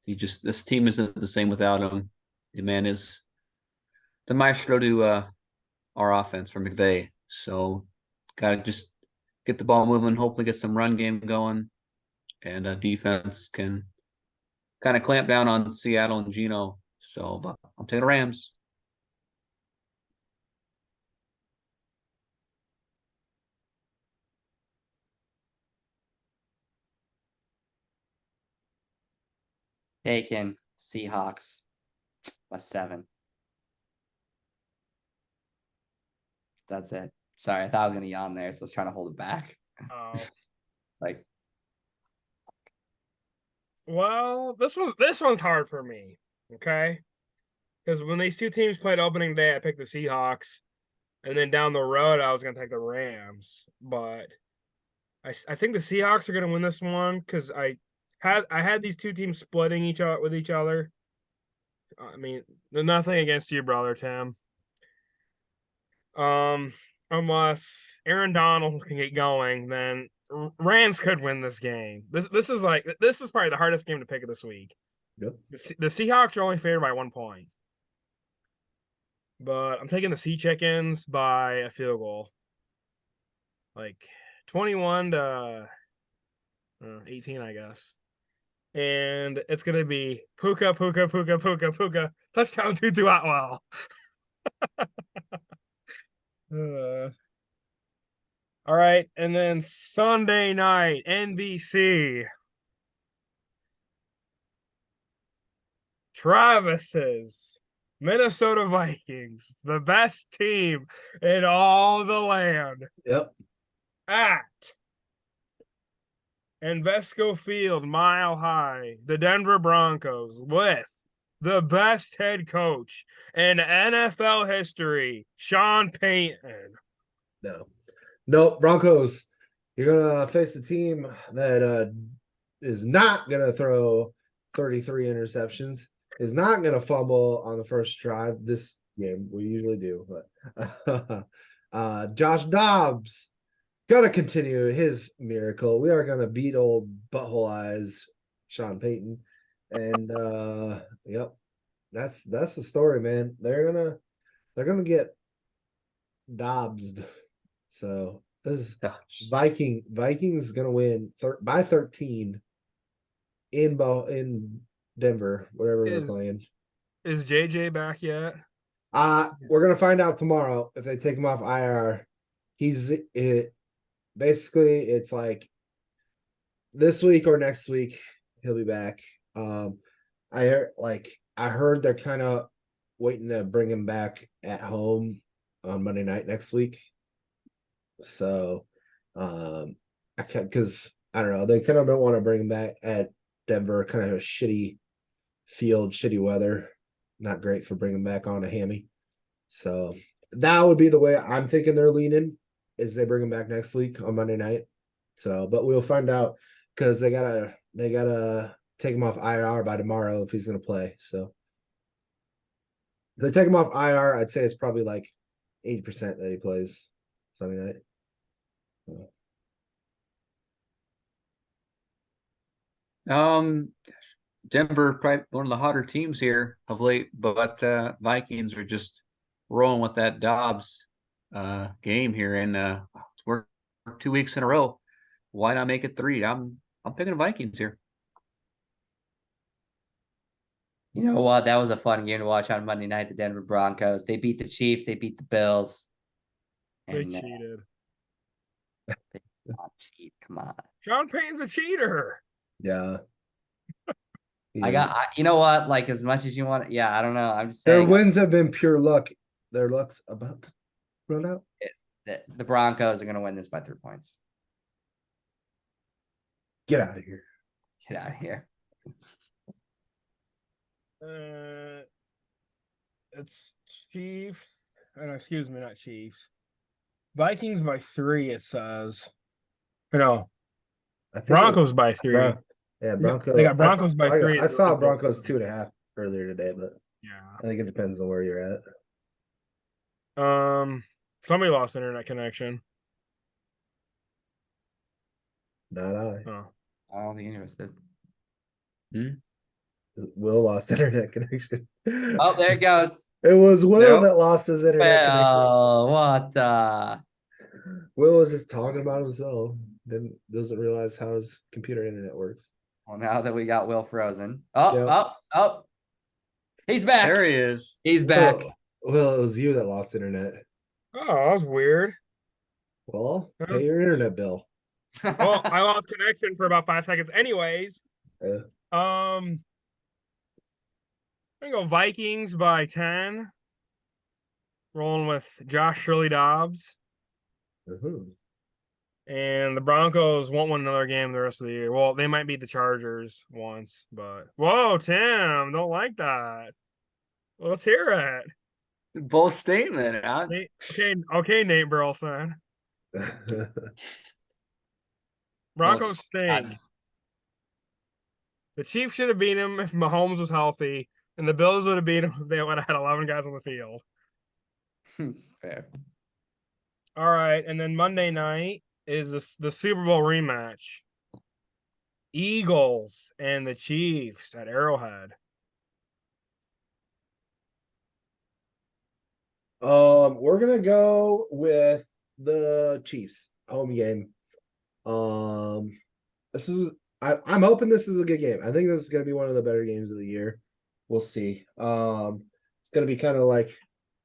This team isn't the same without him. The man is the maestro to our offense for McVay. So gotta just get the ball moving, hopefully get some run game going, and defense can kind of clamp down on Seattle and Geno. So, but I'm taking the Rams. Taking Seahawks by 7. That's it. Sorry, I thought I was gonna yawn there, so I was trying to hold it back. Oh. Like, Well, this one's hard for me. Okay. Because when these two teams played opening day, I picked the Seahawks. And then down the road, I was gonna take the Rams. But I think the Seahawks are gonna win this one because I had these two teams splitting each other. I mean, nothing against you, brother Tim. Unless Aaron Donald can get going, then Rams could win this game. This is probably the hardest game to pick this week. Yep. The Seahawks are only favored by 1 point, but I'm taking the Sea Chickens by a field goal, like 21 to 18, I guess. And it's gonna be Puka touchdown Tutu Atwell. All right, and then Sunday night, NBC. Travis's Minnesota Vikings, the best team in all the land, Yep. at Invesco Field, Mile High, the Denver Broncos with the best head coach in NFL history, Sean Payton. No, Broncos. You're gonna face a team that is not gonna throw 33 interceptions, is not gonna fumble on the first drive this game. We usually do, but Josh Dobbs gonna continue his miracle. We are gonna beat old butthole eyes Sean Payton. And yep, that's the story, man. They're gonna get Dobbsed. So this is Vikings gonna win by 13 in Denver, whatever they're playing. Is JJ back yet? We're gonna find out tomorrow if they take him off IR. Basically it's like this week or next week he'll be back. I heard they're kind of waiting to bring him back at home on Monday night next week. So I can't, because I don't know, they kind of don't want to bring him back at Denver, kind of a shitty field, shitty weather, not great for bringing back on a hammy. So that would be the way I'm thinking they're leaning, is they bring him back next week on Monday night. So, but we'll find out because they gotta take him off IR by tomorrow if he's gonna play. So if they take him off IR, I'd say it's probably like 80% that he plays Sunday night. Denver probably one of the hotter teams here of late, but Vikings are just rolling with that Dobbs game here, and we're 2 weeks in a row. Why not make it 3? I'm picking the Vikings here. You know what? That was a fun game to watch on Monday night. The Denver Broncos. They beat the Chiefs. They beat the Bills. They And cheated. cheat. Come on. Sean Payton's a cheater. Yeah. You know what? Like as much as you want. Yeah, I don't know. I'm just Their saying wins have been pure luck. Their luck's about to run out. that the Broncos are going to win this by 3 points. Get out of here. Get out of here. It's Chiefs. No, excuse me, not Chiefs. Vikings by 3. It says. No, I think Broncos by 3. Yeah, Broncos. They got Broncos by 3. I saw Broncos 2.5 earlier today, but Yeah. I think it depends on where you're at. Somebody lost internet connection. Not I. Oh. I don't think any of us did. Will lost internet connection. Oh, there it goes. It was Will Nope. that lost his internet connection. Well, what the? Will was just talking about himself. Doesn't realize how his computer internet works. Well, now that we got Will frozen. Oh, Yep. oh. He's back. There he is. He's back. Will, it was you that lost internet. Oh, that was weird. Well, pay your internet bill. Well, I lost connection for about 5 seconds. Anyways, Yeah. I'm gonna go Vikings by 10. Rolling with Josh Shirley Dobbs. Mhm. And the Broncos won't win another game the rest of the year. Well, they might beat the Chargers once, but whoa, Tim, don't like that. Well, let's hear it. Bold statement. Huh? Okay, Nate Burleson. Broncos stink. The Chiefs should have beat him if Mahomes was healthy, and the Bills would have beat him if they would have had 11 guys on the field. Fair. All right, and then Monday night is the Super Bowl rematch. Eagles and the Chiefs at Arrowhead. We're gonna go with the Chiefs home game. I'm hoping this is a good game. I think this is gonna be one of the better games of the year. We'll see. It's gonna be kind of like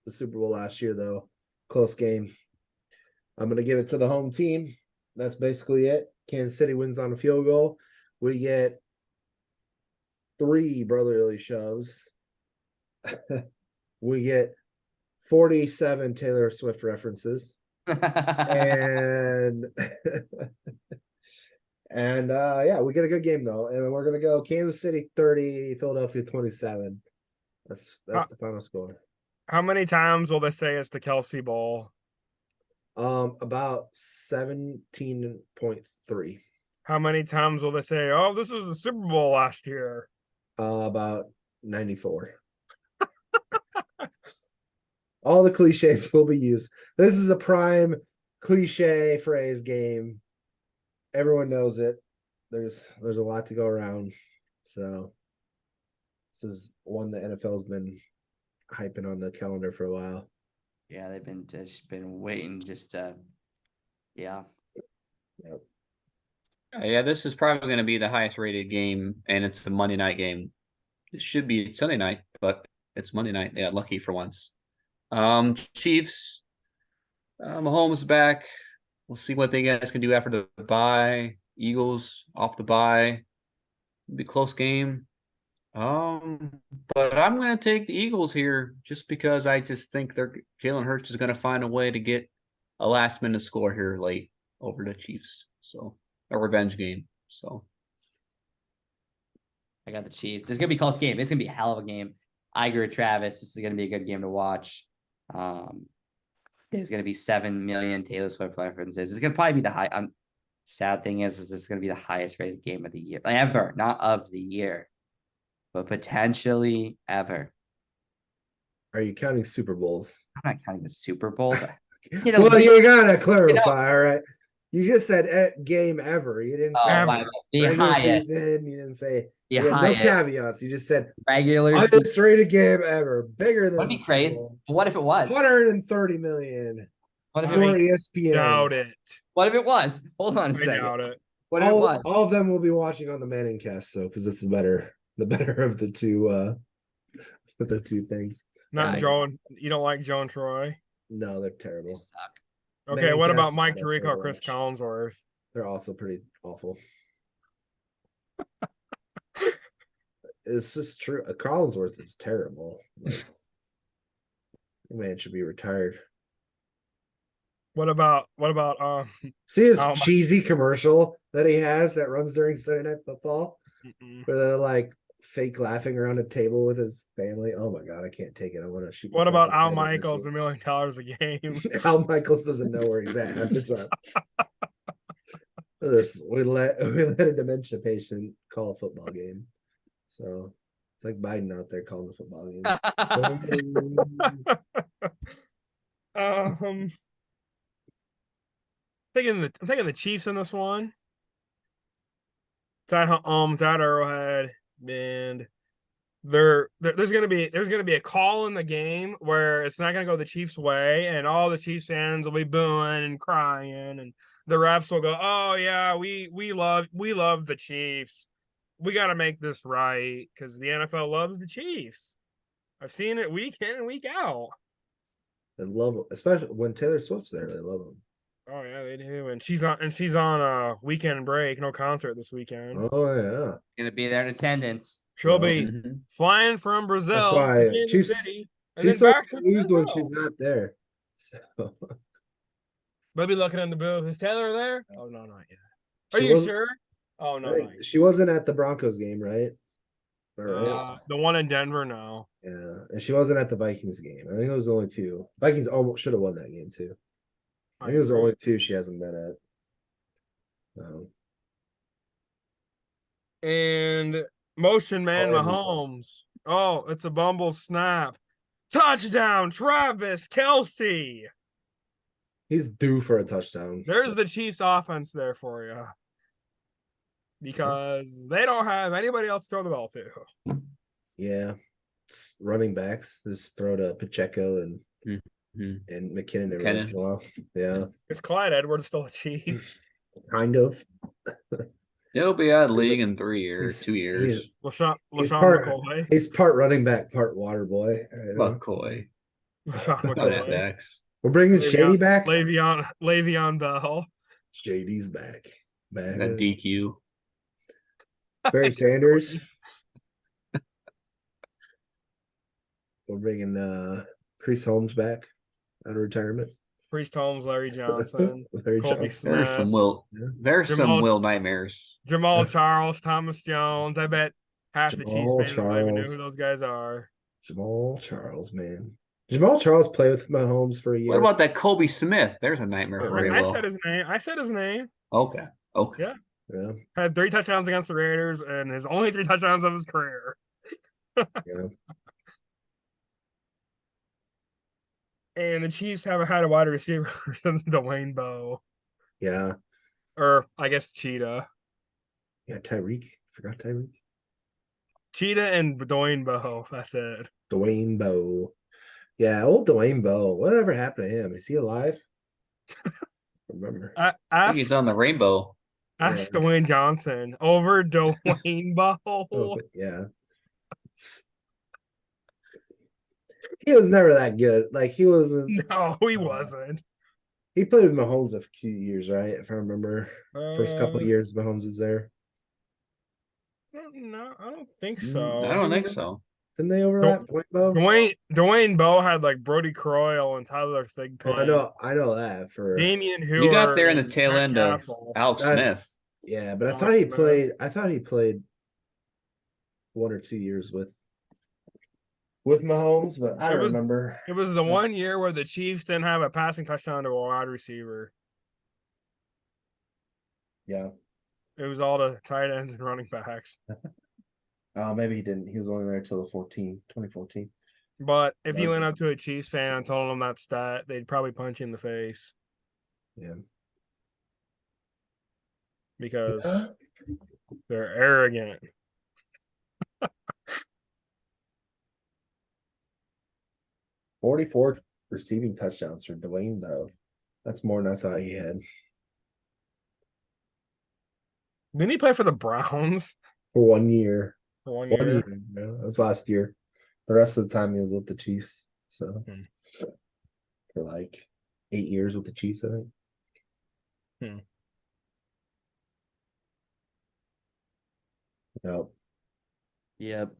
the Super Bowl last year, though. Close game. I'm gonna give it to the home team. That's basically it. Kansas City wins on a field goal. We get 3 brotherly shows. We get 47 Taylor Swift references. And yeah, we get a good game though. And we're gonna go Kansas City 30, Philadelphia 27. That's the final score. How many times will they say it's the Kelsey Bowl? About 17.3. How many times will they say, "Oh, this was the Super Bowl last year"? About 94. All the cliches will be used. This is a prime cliche phrase game. Everyone knows it. There's a lot to go around. So this is one the NFL's been hyping on the calendar for a while. Yeah, they've been waiting just to. Yeah. Yep. Yeah, this is probably going to be the highest rated game, and it's the Monday night game. It should be Sunday night, but it's Monday night. Yeah, lucky for once. Chiefs, Mahomes back. We'll see what they guys can do after the bye. Eagles off the bye. It'll be a close game. But I'm going to take the Eagles here just because I just think Jalen Hurts is going to find a way to get a last minute score here late over the Chiefs. So a revenge game. So I got the Chiefs. It's gonna be a close game. It's gonna be a hell of a game. I agree with Travis. This is gonna be a good game to watch. There's gonna be 7 million Taylor Swift references. It's gonna probably be the high. Sad thing is it's gonna be the highest rated game of the year, ever, not of the year, but potentially ever. Are you counting Super Bowls? I'm not counting the Super Bowl. Well, you gotta clarify, all right? You just said game ever. You didn't say the regular highest. season. You didn't say The no highest. caveats. You just said Regular highest rated game ever, bigger than That'd be the Super great. Bowl. What if it was? 130 million What if for it, ESPN. Doubt it. what if it was? Hold on a I second. doubt it. What if it was? All of them will be watching on the Manning cast, though, because this is the better of the two the two things. Not I Joe. You don't like Joe and Troy? No, they're terrible. Suck. Okay, Manning what Cast about is Mike the best Tirico, show to Chris watch. Collinsworth? They're also pretty awful. It's just true. Collinsworth is terrible. Like, the man should be retired. What about See his Oh, my- cheesy commercial that he has that runs during Sunday Night Football, where they're like fake laughing around a table with his family. Oh my god, I can't take it. I want to shoot. what myself about in the Al head with Michaels, this $1 million a game? one. Al Michaels doesn't know where he's at half the time. We let a dementia patient call a football game, so it's like Biden out there calling the football game. I'm taking the Chiefs in this one. It's at Arrowhead, and there's gonna be a call in the game where it's not gonna go the Chiefs' way, and all the Chiefs fans will be booing and crying, and the refs will go, "Oh yeah, we love the Chiefs. We got to make this right because the NFL loves the Chiefs. I've seen it week in and week out. They love him, especially when Taylor Swift's there. They love him. Oh yeah, they do. And she's on a weekend break, no concert this weekend. Oh yeah, Gonna be there in attendance. She'll yeah. be Mhm. flying from Brazil That's to why Kansas she's City, and then she's so back to confused when Brazil. she's not there. So They'll be looking in the booth. Is Taylor there? Oh no, not yet. Are She you wasn't- sure? Oh I no, think not yet. she wasn't at the Broncos game, right? All right. The one in Denver, no. Yeah, and she wasn't at the Vikings game. I think it was the only two. Vikings almost should have won that game too. I think it was the agree. only two she hasn't been at. And motion man Oh, Mahomes. Oh, it's a bumble snap. Touchdown, Travis Kelsey. He's due for a touchdown. There's the Chiefs offense there for you. Because they don't have anybody else to throw the ball to. Yeah, it's running backs just throw to Pacheco and Mhm. McKinnon every McKinnon. once in a while. Yeah, It's Clyde Edwards still a Chief. kind of. It'll be out of the league in 3 years, He's- 2 years. LaShawn He's part- McCoy. He's part running back, part water boy. you know? McCoy. LaShawn Not McCoy. backs. We're bringing Shady back. Le'Veon Bell. Shady's back. Back. That DQ. Barry Sanders. We're bringing Chris Holmes back out of retirement. Priest Holmes, Larry Johnson, Larry Colby Johnson. There's Smith, some Will. Yeah. There's some Jamal- Will nightmares. Jamal Charles, Thomas Jones. I bet half the Chiefs Jamal fans don't even know Charles. who those guys are. Jamal Charles, man. Jamal Charles played with Mahomes for a year. What about that Colby Smith? There's a nightmare for you, I Will. said his name. Okay. Okay. Yeah. Yeah, Had 3 touchdowns against the Raiders and his only 3 touchdowns of his career. yeah. And the Chiefs haven't had a wide receiver since Dwayne Bowe. Yeah. Or I guess Cheetah. Yeah, Tyreek. Forgot Tyreek. Cheetah and Dwayne Bowe. That's it. Dwayne Bowe. Yeah, old Dwayne Bowe. Whatever happened to him? Is he alive? Remember. I think Ask he's on the rainbow. Yeah. Dwayne Johnson over Dwayne Bowe. Oh, yeah. He was never that good. Like he wasn't. No, he wasn't. He played with Mahomes a few years, right? If I remember, first couple of years Mahomes was there. No, I don't think so. I don't think so. Didn't they overlap? Dwayne Bowe? Dwayne Bowe had like Brody Croyle and Tyler Thigpen. Oh, I know that for Damian Heward. You got there in the and tail Matt end of Castle. Alex That's- Smith. yeah, but I Alex thought he Smith. played. I thought he played 1 or 2 years with Mahomes, but I It don't was- remember. It was the one year where the Chiefs didn't have a passing touchdown to a wide receiver. Yeah. It was all the tight ends and running backs. Maybe he didn't. He was only there till 2014. But if you Yeah. went up to a Chiefs fan and told them that stat, they'd probably punch you in the face Yeah. because Yeah. they're arrogant. 44 receiving touchdowns for Dwayne Bowe. That's more than I thought he had. Didn't he play for the Browns For 1 year. for 1 1 year? year. Yeah, that was last year. The rest of the time he was with the Chiefs. So Hmm. for like 8 years with the Chiefs, I think. Hmm. Yep. Yep.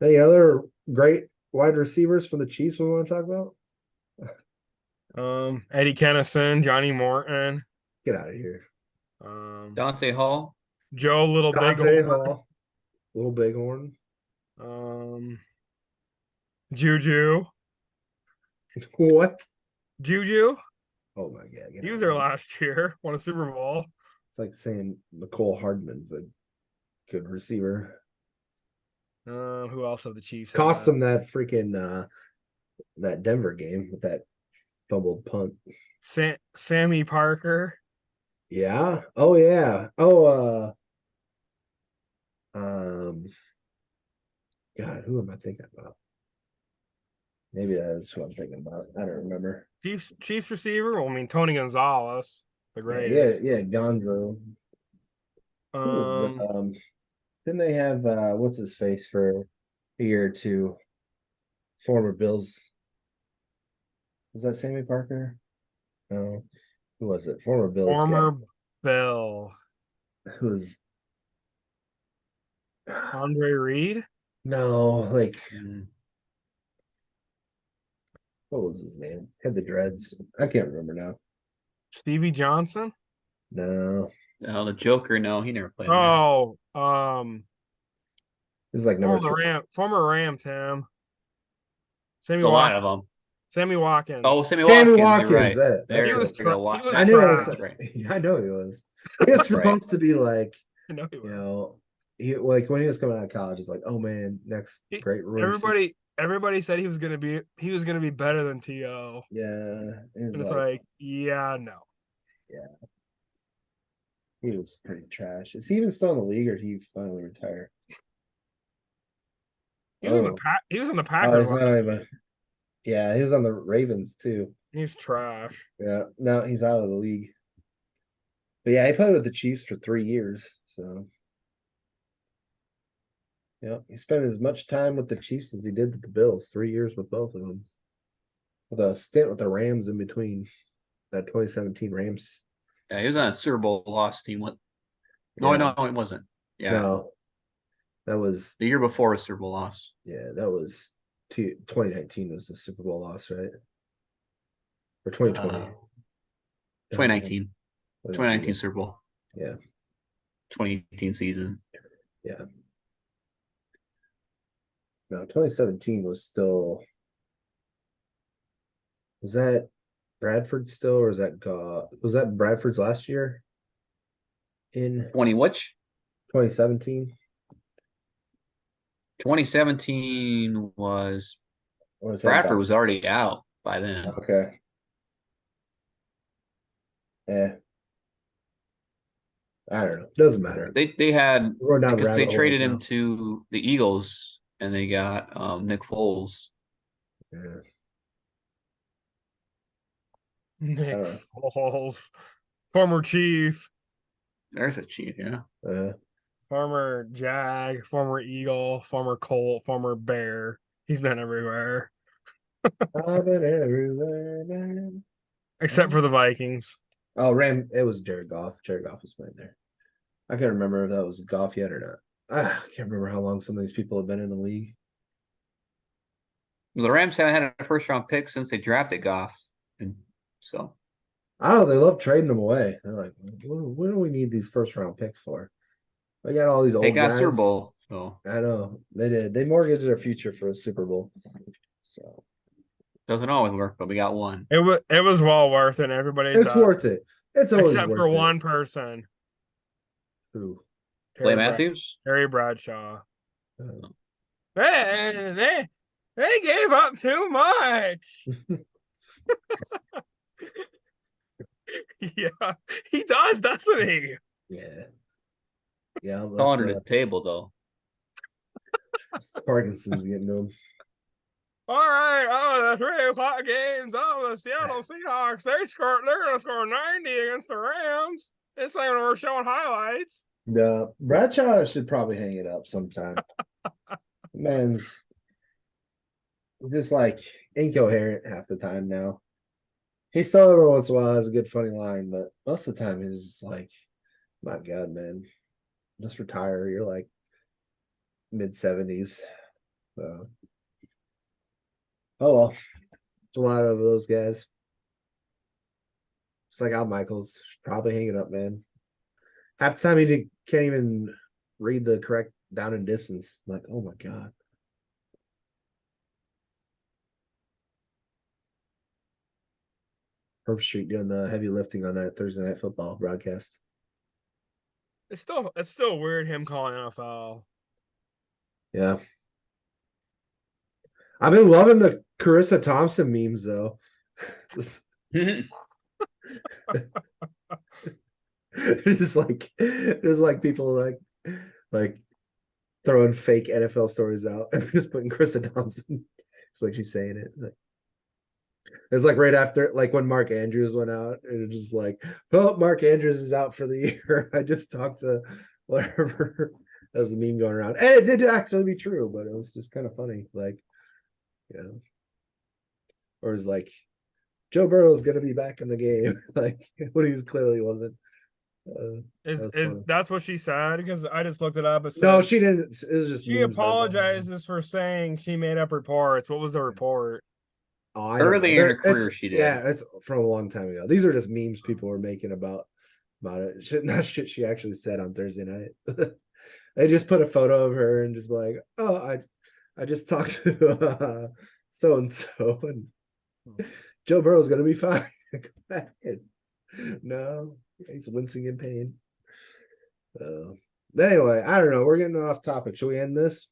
Any other great wide receivers from the Chiefs we want to talk about? Eddie Kennison, Johnny Morton, Get out of here. Dante Hall. Joe Little Dante Bighorn, Hall, Little Bighorn. Juju, What? Juju. Oh my god! Get He out was of there here. last year, won a Super Bowl. It's like saying Nicole Hardman's a good receiver. Who else have the Chiefs? Cost had? them that freaking that Denver game with that fumbled punt. Sammy Parker. Yeah. Oh yeah. Oh God, who am I thinking about? Maybe that's who I'm thinking about. I don't remember. Chiefs receiver. Well, I mean Tony Gonzalez, the Yeah, greatest. Gonzo. Who was didn't they have what's his face for a year or two? Former Bills. Was that Sammy Parker? No. Who was it? Former Bills Former guy. Bill. Who was Andre Reed. no, like Mm. what was his name? Had the dreads. I can't remember now. Stevie Johnson. No. The Joker. No, he never played there. Oh, It was like number former Ram Tim. Sammy There's a lot Watkins. of them. Sammy Watkins. Oh, Sammy Sammy Watkins. You're Watkins. right. That's He it. was There we go. he was I knew it was. That's right. I know he was. He was That's right. supposed to be like, I know he you was. know, he like when he was coming out of college, it's like, oh man, next great rookie. Everybody said he was gonna be better than T.O. Yeah, And it's like, yeah, no. he was pretty trash. Is he even still in the league, or did he finally retire? He was on Oh. the he was on the Oh, Packers. he's not even. Yeah, he was on the Ravens too. He's trash. Yeah, now he's out of the league. But yeah, he played with the Chiefs for 3 years. So yeah, he spent as much time with the Chiefs as he did with the Bills. 3 years with both of them, with a stint with the Rams in between. That 2017 Rams. Yeah, he was on a Super Bowl loss team. What? No, Yeah. no, it wasn't. Yeah, No, that was the year before a Super Bowl loss. that was 2019 was the Super Bowl loss, right? Or 2020. 2019. 2019 yeah. Super Bowl. Yeah. 2018 season. Yeah. No, 2017 was still. Was that Bradford still, or is that was that Bradford's last year? In 2017, 2017 was or was that Bradford was already out by then. Okay. Yeah. I don't know. Doesn't matter. They had We're down because they rabbit traded holes him now. to the Eagles and they got Nick Foles. Yeah. Nick know. Foles, former Chief, There's a Chief, yeah. former Jag, former Eagle, former Colt, former Bear. He's been everywhere I've been everywhere, man. except for the Vikings. Oh, it was Jared Goff. Jared Goff was playing there. I can't remember if that was Goff yet or not. I can't remember how long some of these people have been in the league. The Rams haven't had a first round pick since they drafted Goff. And so Oh, they love trading them away. They're like, what do we need these first round picks for? We got all these old they got guys. Super Bowl. So I know they did. They mortgaged their future for a Super Bowl. So doesn't always work, but we got one. It was well worth it. Everybody, it's worth it. It's always except worth for it. one person, Who? Clay Matthews? Terry Bradshaw. Oh. They gave up too much. Yeah, he does, doesn't he? Yeah. Yeah. All under the table though. Parkinson's getting to him. All right, the 3 o'clock games. The Seattle Seahawks. They're gonna score 90 against the Rams. It's like we're showing highlights. No, Bradshaw should probably hang it up sometime. Man's just like incoherent half the time now. He still every once in a while has a good funny line, but most of the time he's just like, my God, man, just retire. You're like mid-70s. So oh well. It's a lot of those guys. It's like Al Michaels should probably hang it up, man. Half the time can't even read the correct down and distance. I'm like, oh my God. Herb Street doing the heavy lifting on that Thursday Night Football broadcast. It's still weird him calling NFL. Yeah. I've been loving the Carissa Thompson memes though. It's just like there's like people like throwing fake NFL stories out and just putting Carissa Thompson. It's like she's saying it. Like, it's like right after, like when Mark Andrews went out, and it's just like, oh, Mark Andrews is out for the year. I just talked to whatever. That was the meme going around. And it did actually be true, but it was just kind of funny. Like, you know, or it's like Joe Burrow is going to be back in the game, like when he was clearly wasn't. That's what she said? Because I just looked it up. It No, said she didn't. It was just she memes going on. apologizes for saying she made up reports. What was the report? Oh, I don't know. Early in her It's- career, she did. Yeah, it's from a long time ago. These are just memes people were making about it. Shit, not shit she actually said on Thursday night. They just put a photo of her and just be like, oh, I just talked to so and so, and Joe Burrow's gonna be fine. No, he's wincing in pain. Anyway, I don't know. We're getting off topic. Should we end this?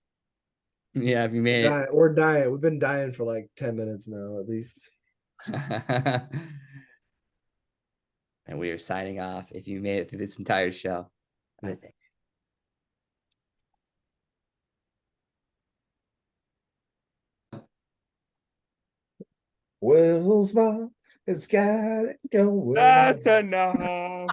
Yeah, if you made it. We're dying. We've been dying for like 10 minutes now, at least. And we are signing off. If you made it through this entire show, I think. Will's mom has got it going. That's enough.